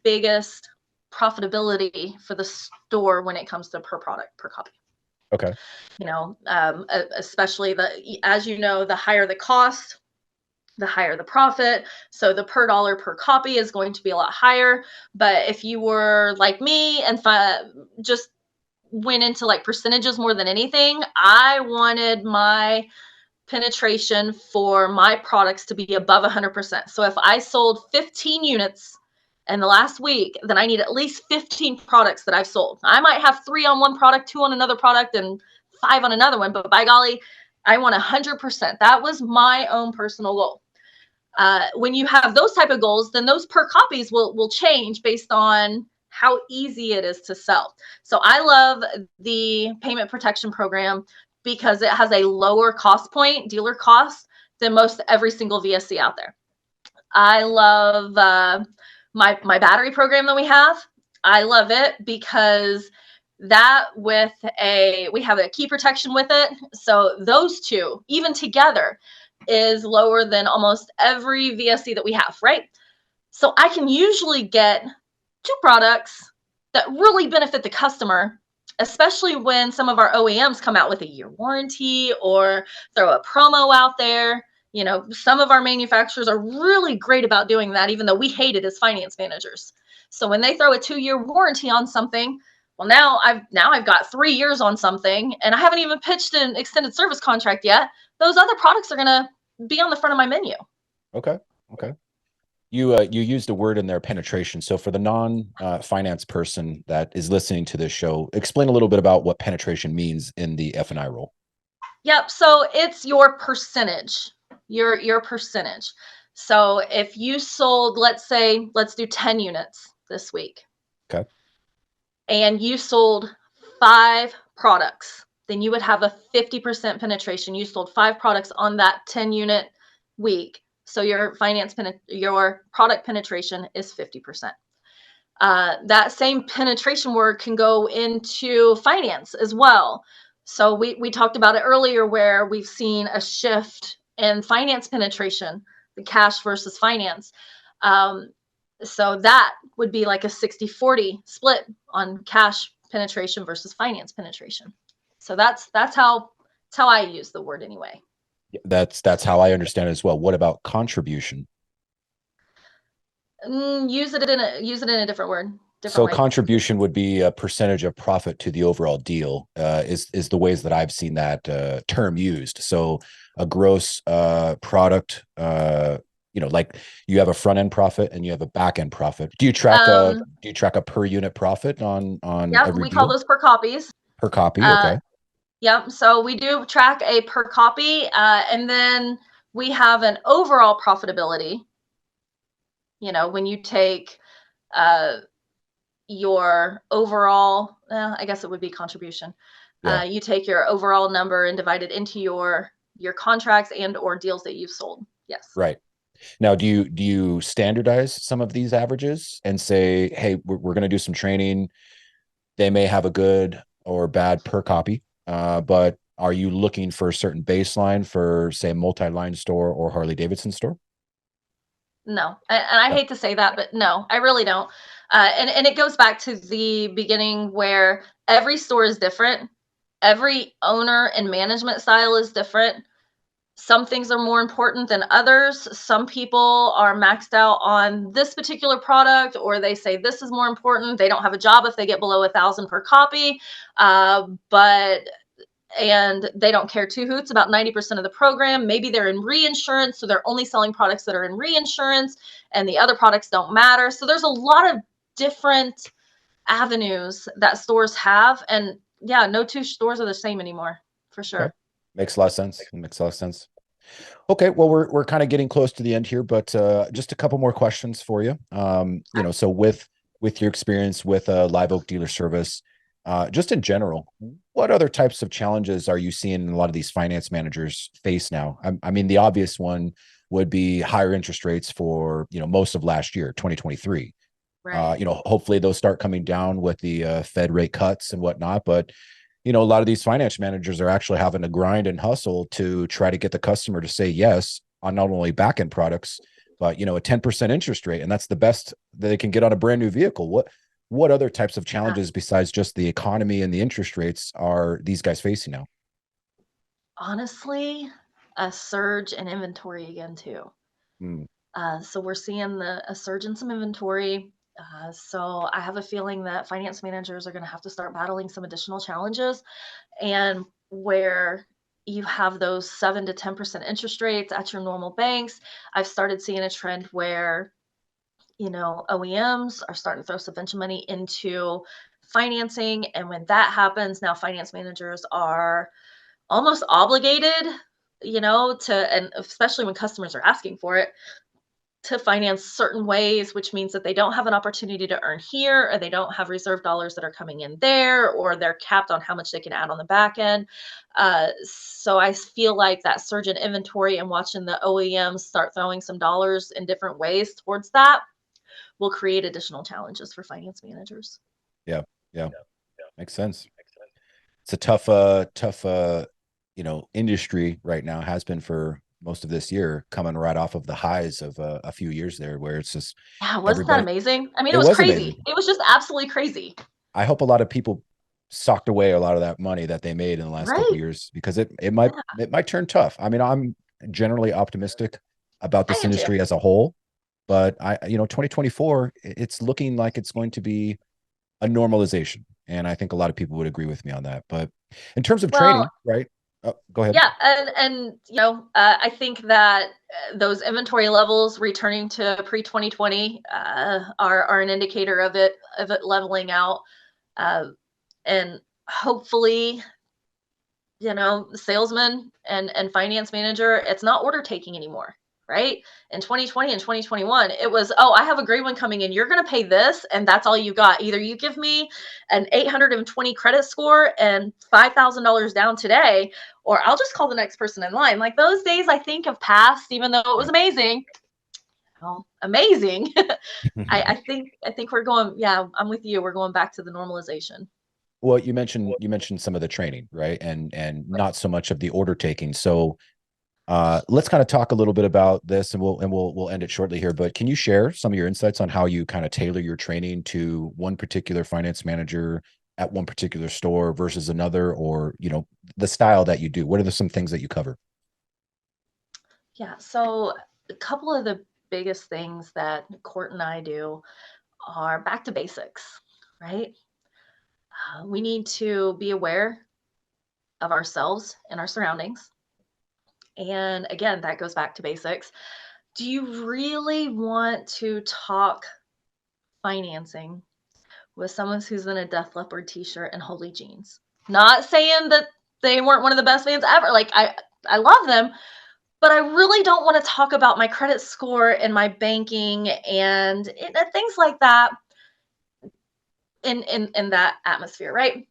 biggest profitability for the store when it comes to per product, per copy. Okay. Especially as you know, the higher the cost, the higher the profit. So the per dollar per copy is going to be a lot higher. But if you were like me and just went into like percentages more than anything, I wanted my penetration for my products to be above 100%. So if I sold 15 units in the last week, then I need at least 15 products that I've sold. I might have 3 on one product, 2 on another product, and 5 on another one, but by golly, I want 100%. That was my own personal goal. When you have those type of goals, then those per copies will change based on how easy it is to sell. So I love the payment protection program because it has a lower cost point, dealer cost, than most every single VSC out there. I love my battery program that we have. I love it because That with we have a key protection with it. So those two, even together, is lower than almost every VSC that we have, right? So I can usually get two products that really benefit the customer, especially when some of our OEMs come out with a year warranty or throw a promo out there. You know, some of our manufacturers are really great about doing that, even though we hate it as finance managers. So when they throw a 2-year warranty on something, well, now I've got 3 years on something, and I haven't even pitched an extended service contract yet. Those other products are going to be on the front of my menu. Okay. You used a word in there, penetration. So for the non-finance person that is listening to this show, explain a little bit about what penetration means in the F&I role. Yep. So it's your percentage, your percentage. So if you sold, let's do 10 units this week. Okay. And you sold 5 products, then you would have a 50% penetration. You sold 5 products on that 10 unit week. So your product penetration is 50%. That same penetration word can go into finance as well. So we talked about it earlier, where we've seen a shift in finance penetration, the cash versus finance. So that would be like a 60-40 split on cash penetration versus finance penetration. So that's how I use the word anyway. That's how I understand it as well. What about contribution? Use it in a different word. So way. Contribution would be a percentage of profit to the overall deal, is the ways that I've seen that term used. So a gross product, like you have a front end profit and you have a back end profit. Do you track a per unit profit on every we deal? call those per copies. Per copy, okay. Yep. So we do track a per copy, and then we have an overall profitability. You know, when you take your overall, I guess it would be contribution. Yeah. You take your overall number and divide it into your contracts and or deals that you've sold. Yes. Right. Now, do you standardize some of these averages and say, hey, we're going to do some training. They may have a good or bad per copy, but are you looking for a certain baseline for, say, a multi-line store or Harley-Davidson store? No, and I hate to say that, but no, I really don't. And it goes back to the beginning, where every store is different. Every owner and management style is different. Some things are more important than others. Some people are maxed out on this particular product, or they say this is more important. They don't have a job if they get below 1,000 per copy. And they don't care two hoots about 90% of the program. Maybe they're in reinsurance, so they're only selling products that are in reinsurance, and the other products don't matter. So there's a lot of different avenues that stores have. And yeah, no two stores are the same anymore, for sure. Okay. Makes a lot of sense. Okay, well, we're kind of getting close to the end here, but just a couple more questions for you. So with your experience with Live Oak Dealer Service, just in general, what other types of challenges are you seeing a lot of these finance managers face now? I mean, the obvious one would be higher interest rates for, most of last year, 2023. Right. Hopefully those start coming down with the Fed rate cuts and whatnot. But, a lot of these finance managers are actually having to grind and hustle to try to get the customer to say yes on not only back-end products, but, a 10% interest rate. And that's the best that they can get on a brand new vehicle. What other types of challenges besides just the economy and the interest rates are these guys facing now? Honestly, a surge in inventory again too. So we're seeing a surge in some inventory. So I have a feeling that finance managers are going to have to start battling some additional challenges, and where you have those 7 to 10% interest rates at your normal banks. I've started seeing a trend where OEMs are starting to throw subvention money into financing. And when that happens, now finance managers are almost obligated, and especially when customers are asking for it, to finance certain ways, which means that they don't have an opportunity to earn here, or they don't have reserve dollars that are coming in there, or they're capped on how much they can add on the back end. So I feel like that surge in inventory and watching the OEMs start throwing some dollars in different ways towards that will create additional challenges for finance managers. Yeah. Makes sense. It's a tough, industry right now, has been for most of this year, coming right off of the highs of a few years there, where it's just Yeah, wasn't that everybody. amazing? I mean, It it was was amazing. crazy. It was just absolutely crazy. I hope a lot of people socked away a lot of that money that they made in the last couple of Right. years, because it Yeah, might turn tough. I mean, I'm generally optimistic about I this am too. industry as a whole, but 2024, it's looking like it's going to be a normalization, and I think a lot of people would agree with me on that. But in terms of Well, training, right? Oh, go ahead. yeah, and I think that those inventory levels returning to pre 2020 are an indicator of it leveling out, uh, and hopefully, the salesman and finance manager, it's not order taking anymore, right? In 2020 and 2021, it was, oh, I have a great one coming in. You're going to pay this, and that's all you got. Either you give me an 820 credit score and $5,000 down today, or I'll just call the next person in line. Like, those days, I think, have passed, even though it was Yeah. amazing. Oh, amazing. I think we're going, yeah, I'm with you. We're going back to the normalization. Well, you mentioned some of the training, right? And not so much of the order taking. So let's kind of talk a little bit about this, and we'll end it shortly here. But can you share some of your insights on how you kind of tailor your training to one particular finance manager at one particular store versus another, or the style that you do? What are some things that you cover? Yeah, so a couple of the biggest things that Court and I do are back to basics, right? We need to be aware of ourselves and our surroundings. And again, that goes back to basics. Do you really want to talk financing with someone who's in a Death Leopard t-shirt and holy jeans? Not saying that they weren't one of the best fans ever. Like, I love them, but I really don't want to talk about my credit score and my banking and things like that in that atmosphere, right?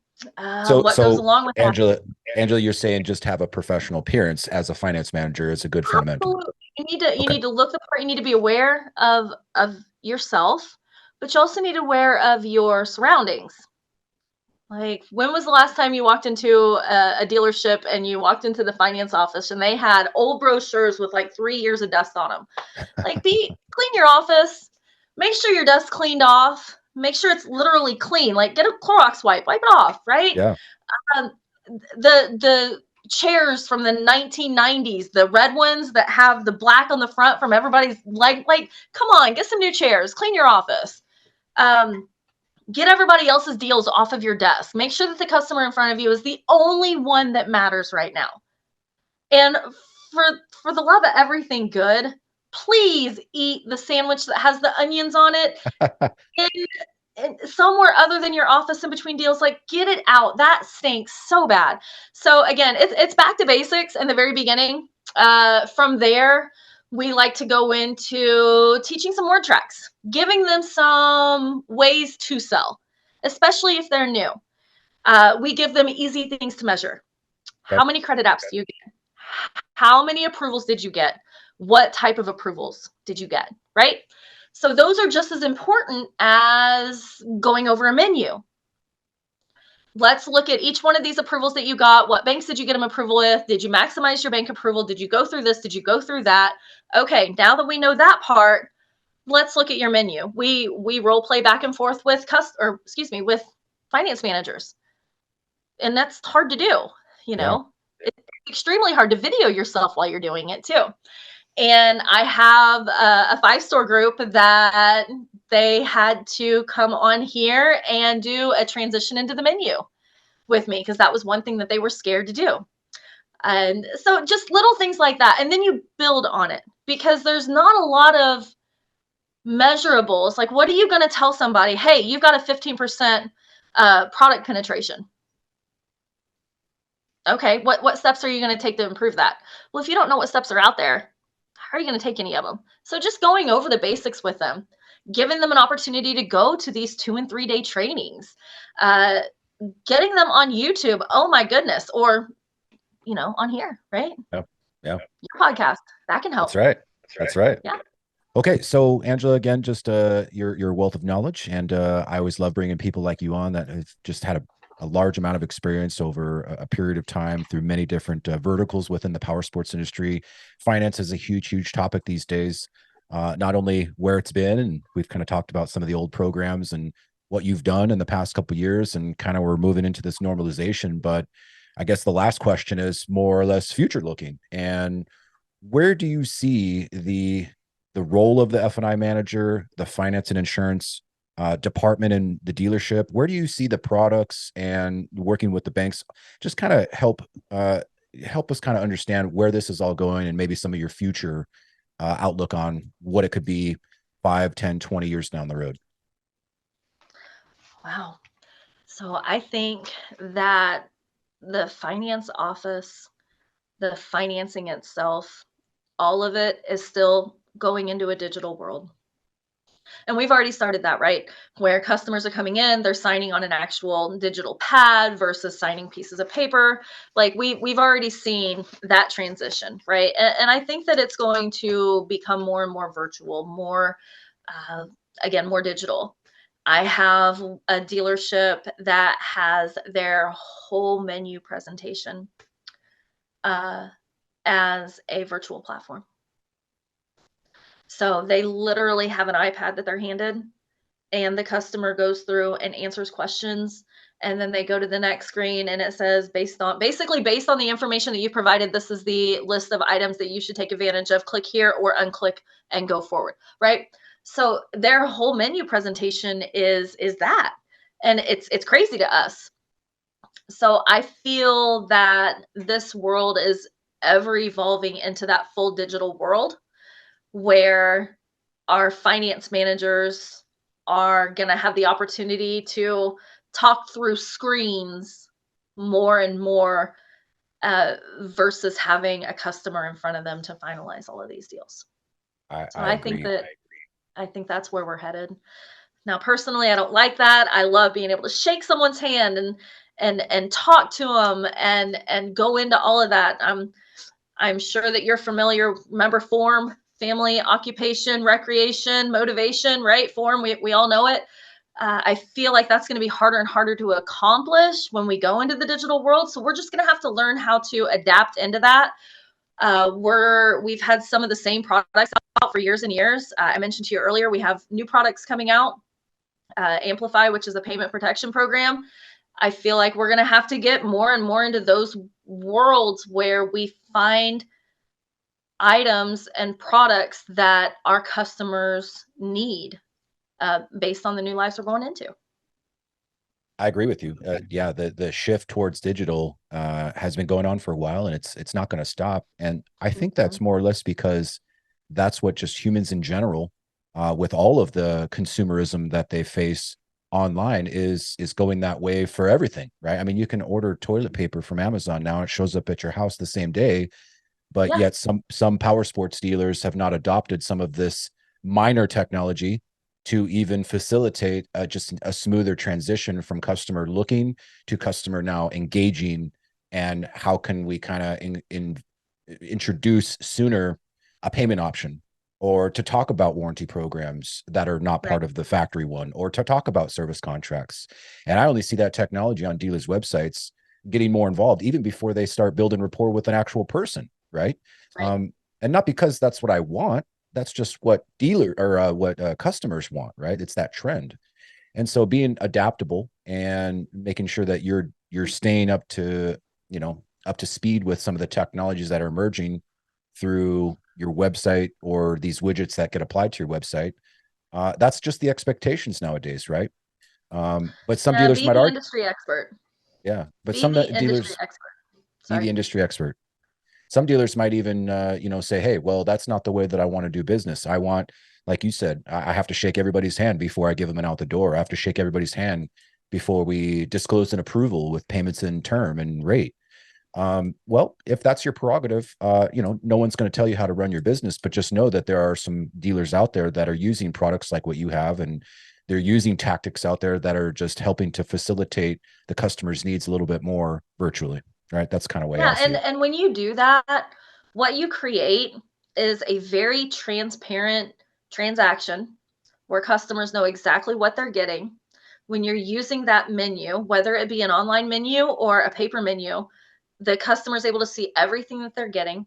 So, What goes along with that? Angela, you're saying just have a professional appearance as a finance manager is a good fundamental. Absolutely. You Okay. need to look the part. You need to be aware of yourself, but you also need to be aware of your surroundings. Like, when was the last time you walked into a dealership and you walked into the finance office and they had old brochures with like 3 years of dust on them? Like, clean your office. Make sure your dust cleaned off. Make sure it's literally clean. Like, get a Clorox wipe it off, right? Yeah. Um, the chairs from the 1990s, the red ones that have the black on the front from everybody's leg, like, come on, get some new chairs. Clean your office. Get everybody else's deals off of your desk. Make sure that the customer in front of you is the only one that matters right now. And for the love of everything good, please eat the sandwich that has the onions on it. And somewhere other than your office in between deals, like, get it out. That stinks so bad. So again, it's back to basics in the very beginning. From there, we like to go into teaching some word tracks, giving them some ways to sell, especially if they're new. We give them easy things to measure. Okay. How many credit apps do you get? How many approvals did you get? What type of approvals did you get, right? So those are just as important as going over a menu. Let's look at each one of these approvals that you got. What banks did you get them approval with? Did you maximize your bank approval? Did you go through this? Did you go through that? Okay, now that we know that part, let's look at your menu. We role play back and forth with with finance managers. And that's hard to do, Yeah. It's extremely hard to video yourself while you're doing it too. And I have a 5-store group that they had to come on here and do a transition into the menu with me, because that was one thing that they were scared to do. And so just little things like that. And then you build on it, because there's not a lot of measurables. Like, what are you going to tell somebody? Hey, you've got a 15% product penetration. Okay, what steps are you going to take to improve that? Well, if you don't know what steps are out there, how are you going to take any of them? So just going over the basics with them, giving them an opportunity to go to these 2 and 3 day trainings, getting them on YouTube. Oh my goodness. Or, on here, right? Yeah. Yeah. Your podcast, that can help. That's right. That's right. Yeah. Okay, so Angela, again, just your wealth of knowledge, and I always love bringing people like you on that have just had a large amount of experience over a period of time through many different verticals within the power sports industry. Finance is a huge topic these days. Not only where it's been, and we've kind of talked about some of the old programs and what you've done in the past couple of years, and kind of we're moving into this normalization. But I guess the last question is more or less future looking. And where do you see the role of the F&I manager, the finance and insurance department in the dealership? Where do you see the products and working with the banks just kind of help us kind of understand where this is all going, and maybe some of your future outlook on what it could be 5, 10, 20 years down the road? Wow. So I think that the finance office, the financing itself, all of it is still going into a digital world. And we've already started that, right? Where customers are coming in, they're signing on an actual digital pad versus signing pieces of paper. Like we've already seen that transition, right? And I think that it's going to become more and more virtual, more uh, again, more digital. I have a dealership that has their whole menu presentation uh, as a virtual platform. So they literally have an iPad that they're handed, and the customer goes through and answers questions. And then they go to the next screen and it says, based on the information that you provided, this is the list of items that you should take advantage of. Click here or unclick and go forward. Right. So their whole menu presentation is that. And it's crazy to us. So I feel that this world is ever evolving into that full digital world where our finance managers are going to have the opportunity to talk through screens more and more versus having a customer in front of them to finalize all of these deals. So I agree. I think that's where we're headed. Now, personally, I don't like that. I love being able to shake someone's hand and talk to them and go into all of that. I'm sure that you're familiar. Remember form, family, occupation, recreation, motivation, right? Form, we all know it. I feel like that's going to be harder and harder to accomplish when we go into the digital world. So we're just going to have to learn how to adapt into that. We've had some of the same products out for years and years. I mentioned to you earlier, we have new products coming out. Amplify, which is a payment protection program. I feel like we're going to have to get more and more into those worlds where we find items and products that our customers need based on the new lives we're going into. I agree with you. Yeah, the shift towards digital has been going on for a while, and it's not going to stop. And I think that's more or less because that's what just humans in general, with all of the consumerism that they face online, is going that way for everything, right? I mean, you can order toilet paper from Amazon now; it shows up at your house the same day. But yet, some power sports dealers have not adopted some of this minor technology to even facilitate just a smoother transition from customer looking to customer now engaging. And how can we kind of introduce sooner a payment option, or to talk about warranty programs that are not part of the factory one, or to talk about service contracts. And I only see that technology on dealers' websites getting more involved even before they start building rapport with an actual person, right? And not because that's what I want. That's just what customers want, right? It's that trend. And so being adaptable and making sure that you're staying up to speed with some of the technologies that are emerging through your website or these widgets that get applied to your website. That's just the expectations nowadays, right? But some dealers might argue. Industry expert. Yeah, but be some the dealers industry expert. be the industry expert. Some dealers might even, say, hey, well, that's not the way that I want to do business. I want, like you said, I have to shake everybody's hand before I give them an out the door. I have to shake everybody's hand before we disclose an approval with payments in term and rate. Well, if that's your prerogative, no one's going to tell you how to run your business, but just know that there are some dealers out there that are using products like what you have, and they're using tactics out there that are just helping to facilitate the customer's needs a little bit more virtually. Right. That's kind of way I see it. And when you do that, what you create is a very transparent transaction where customers know exactly what they're getting. when you're using that menu, whether it be an online menu or a paper menu, the customer is able to see everything that they're getting.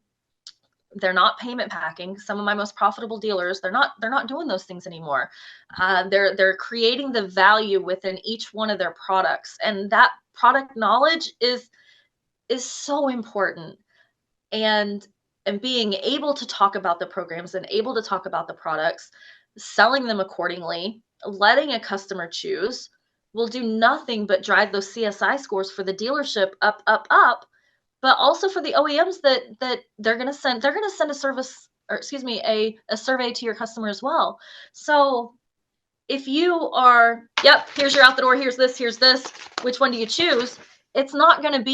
They're not payment packing. Some of my most profitable dealers, they're not doing those things anymore. They're creating the value within each one of their products, and that product knowledge is so important. And being able to talk about the programs and able to talk about the products, selling them accordingly, letting a customer choose will do nothing but drive those CSI scores for the dealership up, up, up, but also for the OEMs that they're going to send a service, or excuse me, a survey to your customer as well. So if you are, yep, here's your out the door, here's this, which one do you choose? It's not good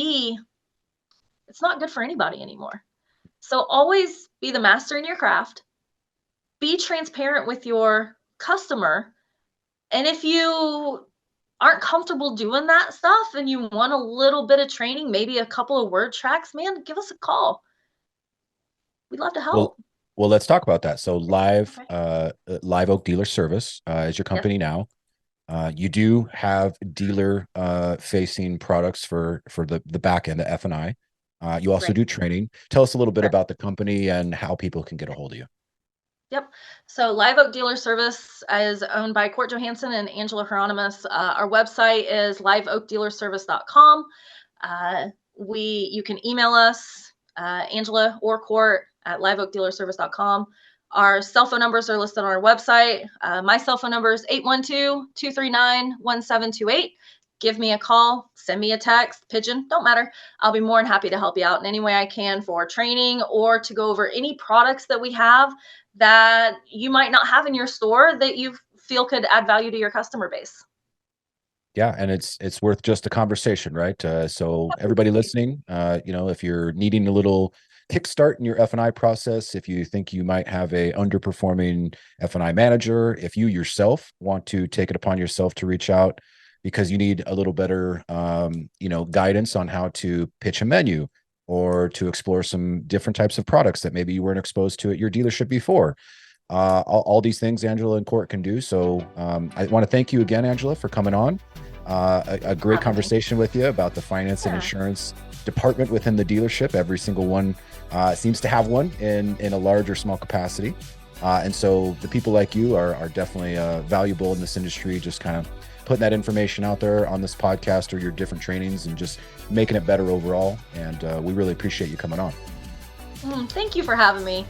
for anybody anymore. So always be the master in your craft, be transparent with your customer. And if you aren't comfortable doing that stuff and you want a little bit of training, maybe a couple of word tracks, man, give us a call. We'd love to help. Well, let's talk about that. So Live Oak Dealer Service is your company now. You do have dealer facing products for the back end, the F&I. You also do training. Tell us a little bit about the company and how people can get a hold of you. Yep. So Live Oak Dealer Service is owned by Court Johansson and Angela Hieronimus. Our website is liveoakdealerservice.com. You can email us, Angela or Court, at liveoakdealerservice.com. Our cell phone numbers are listed on our website. My cell phone number is 812-239-1728. Give me a call, send me a text, pigeon, don't matter. I'll be more than happy to help you out in any way I can for training or to go over any products that we have that you might not have in your store that you feel could add value to your customer base. Yeah, and it's worth just a conversation, right? So everybody listening, if you're needing a little kickstart in your F&I process, if you think you might have a underperforming F&I manager, if you yourself want to take it upon yourself to reach out because you need a little better, guidance on how to pitch a menu or to explore some different types of products that maybe you weren't exposed to at your dealership before. All these things Angela and Court can do. So I want to thank you again, Angela, for coming on. A great conversation with you about the finance and insurance department within the dealership. Every single one seems to have one in a large or small capacity. And so the people like you are definitely valuable in this industry, just kind of putting that information out there on this podcast or your different trainings and just making it better overall. And we really appreciate you coming on. Thank you for having me.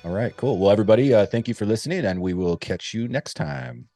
All right, cool. Well, everybody, thank you for listening, and we will catch you next time.